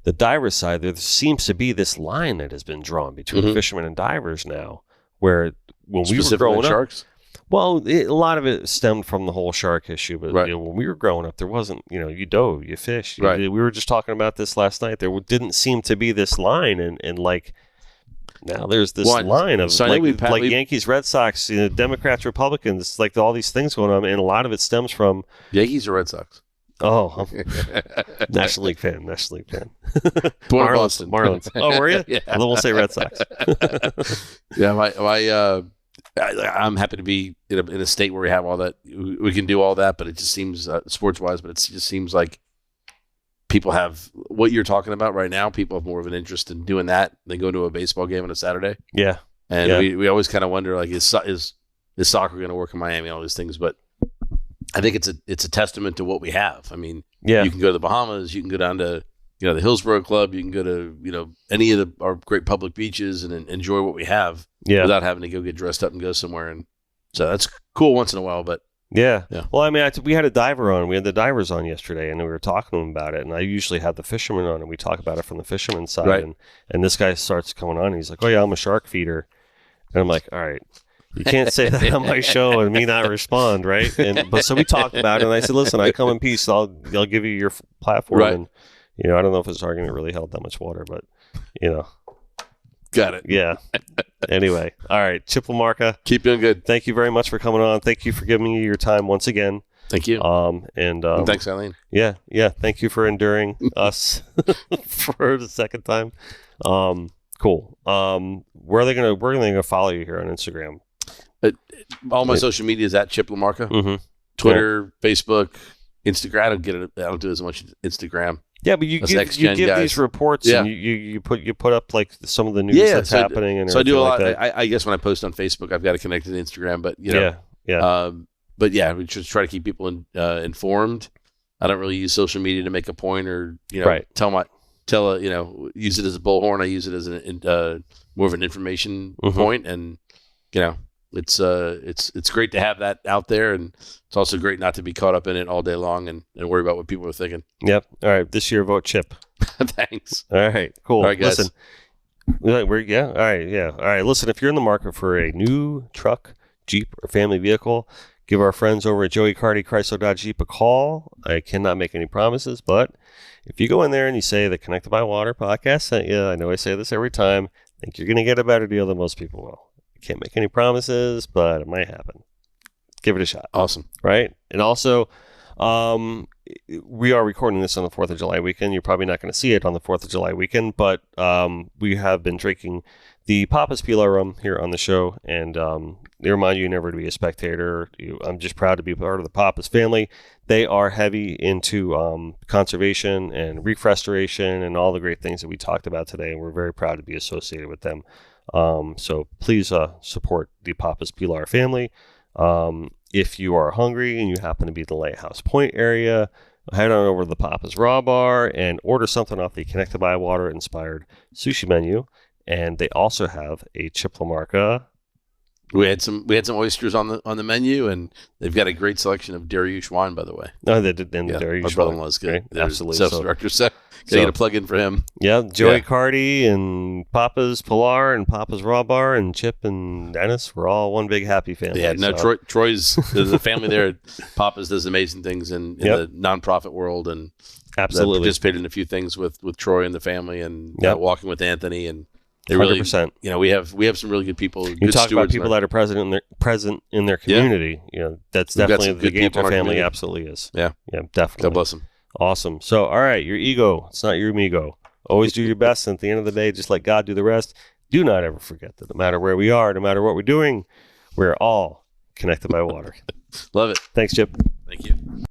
the diver side. There seems to be this line that has been drawn between fishermen and divers now, where when we were growing up, sharks? Well, a lot of it stemmed from the whole shark issue. But when we were growing up, there wasn't, you dove, you fished. We were just talking about this last night. There didn't seem to be this line, and like now there's this line of like Yankees, Red Sox, Democrats, Republicans, like all these things going on, and a lot of it stems from Yankees or Red Sox. Oh, National League fan. Born in Boston. Marlins. Oh, were you? Yeah. Then we'll say Red Sox. Yeah, I'm happy to be in a state where we have all that. We can do all that, but it just seems sports-wise. But it just seems like people have what you're talking about right now. People have more of an interest in doing that than going to a baseball game on a Saturday. Yeah, and we always kind of wonder like is soccer going to work in Miami? All these things, but I think it's a testament to what we have. I mean, you can go to the Bahamas, you can go down to the Hillsborough Club, you can go to any of our great public beaches and enjoy what we have without having to go get dressed up and go somewhere. And so that's cool once in a while, but yeah. Well, I mean, we had a diver on. We had the divers on yesterday, and we were talking to them about it. And I usually have the fishermen on, and we talk about it from the fisherman side. Right. And this guy starts coming on, and he's like, "Oh yeah, I'm a shark feeder," and I'm like, "All right." You can't say that on my show and me not respond, right? But so we talked about it, and I said, "Listen, I come in peace. I'll give you your platform." Right. And I don't know if his argument really held that much water, but got it. Yeah. Anyway, all right, Chip LaMarca, keep doing good. Thank you very much for coming on. Thank you for giving me your time once again. Thank you. And thanks, Eileen. Yeah. Thank you for enduring us for the second time. Cool. Where are they gonna follow you here on Instagram? All my social media is at Chip LaMarca. Twitter, Facebook, Instagram. I don't get it. I don't do as much Instagram. Yeah, but you give these reports and you put up like some of the news that's happening. And so I do a lot. Like I guess when I post on Facebook, I've got to connect to Instagram. But but yeah, we just try to keep people informed. I don't really use social media to make a point or tell use it as a bullhorn. I use it as more of an information point, and it's great to have that out there, and it's also great not to be caught up in it all day long and worry about what people are thinking. Yep. All right. This year, vote Chip. Thanks. All right. Cool. All right, guys. Listen. All right. Yeah. All right. Listen, if you're in the market for a new truck, Jeep, or family vehicle, give our friends over at Joey Carty Chrysler Dodge Jeep a call. I cannot make any promises, but if you go in there and you say the Connected by Water podcast sent you, I know I say this every time, I think you're going to get a better deal than most people will. I can't make any promises, but it might happen. Give it a shot. Awesome. Right? And also, we are recording this on the 4th of July weekend. You're probably not going to see it on the 4th of July weekend, but we have been drinking the Papa's Pilar rum here on the show, and they remind you never to be a spectator. I'm just proud to be part of the Papa's family. They are heavy into conservation and reef restoration and all the great things that we talked about today, and we're very proud to be associated with them. So please support the Papa's Pilar family. If you are hungry and you happen to be in the Lighthouse Point area, head on over to the Papa's Raw Bar and order something off the Connected by Water inspired sushi menu. And they also have a Chip LaMarca. We had some oysters on the menu, and they've got a great selection of Dariush wine, by the way. No, they did. And the Dariush my brother-in-law's good. Right? Absolutely. Self-director. So get a plug in for him. Yeah, Joey Carty and Papa's Pilar and Papa's Raw Bar and Chip and Dennis, we're all one big happy family. Yeah, no, so. Troy's there's a family there. Papa's does amazing things in the nonprofit world, and absolutely participated in a few things with Troy and the family, and walking with Anthony, and they 100%. We have some really good people. You talk about people that are present in their community. That's definitely the Gator family. Absolutely is. Yeah, definitely. God bless them. Awesome. So, all right, your ego, it's not your amigo. Always do your best, and at the end of the day, just let God do the rest. Do not ever forget that no matter where we are, no matter what we're doing, we're all connected by water. Love it. Thanks, Chip. Thank you.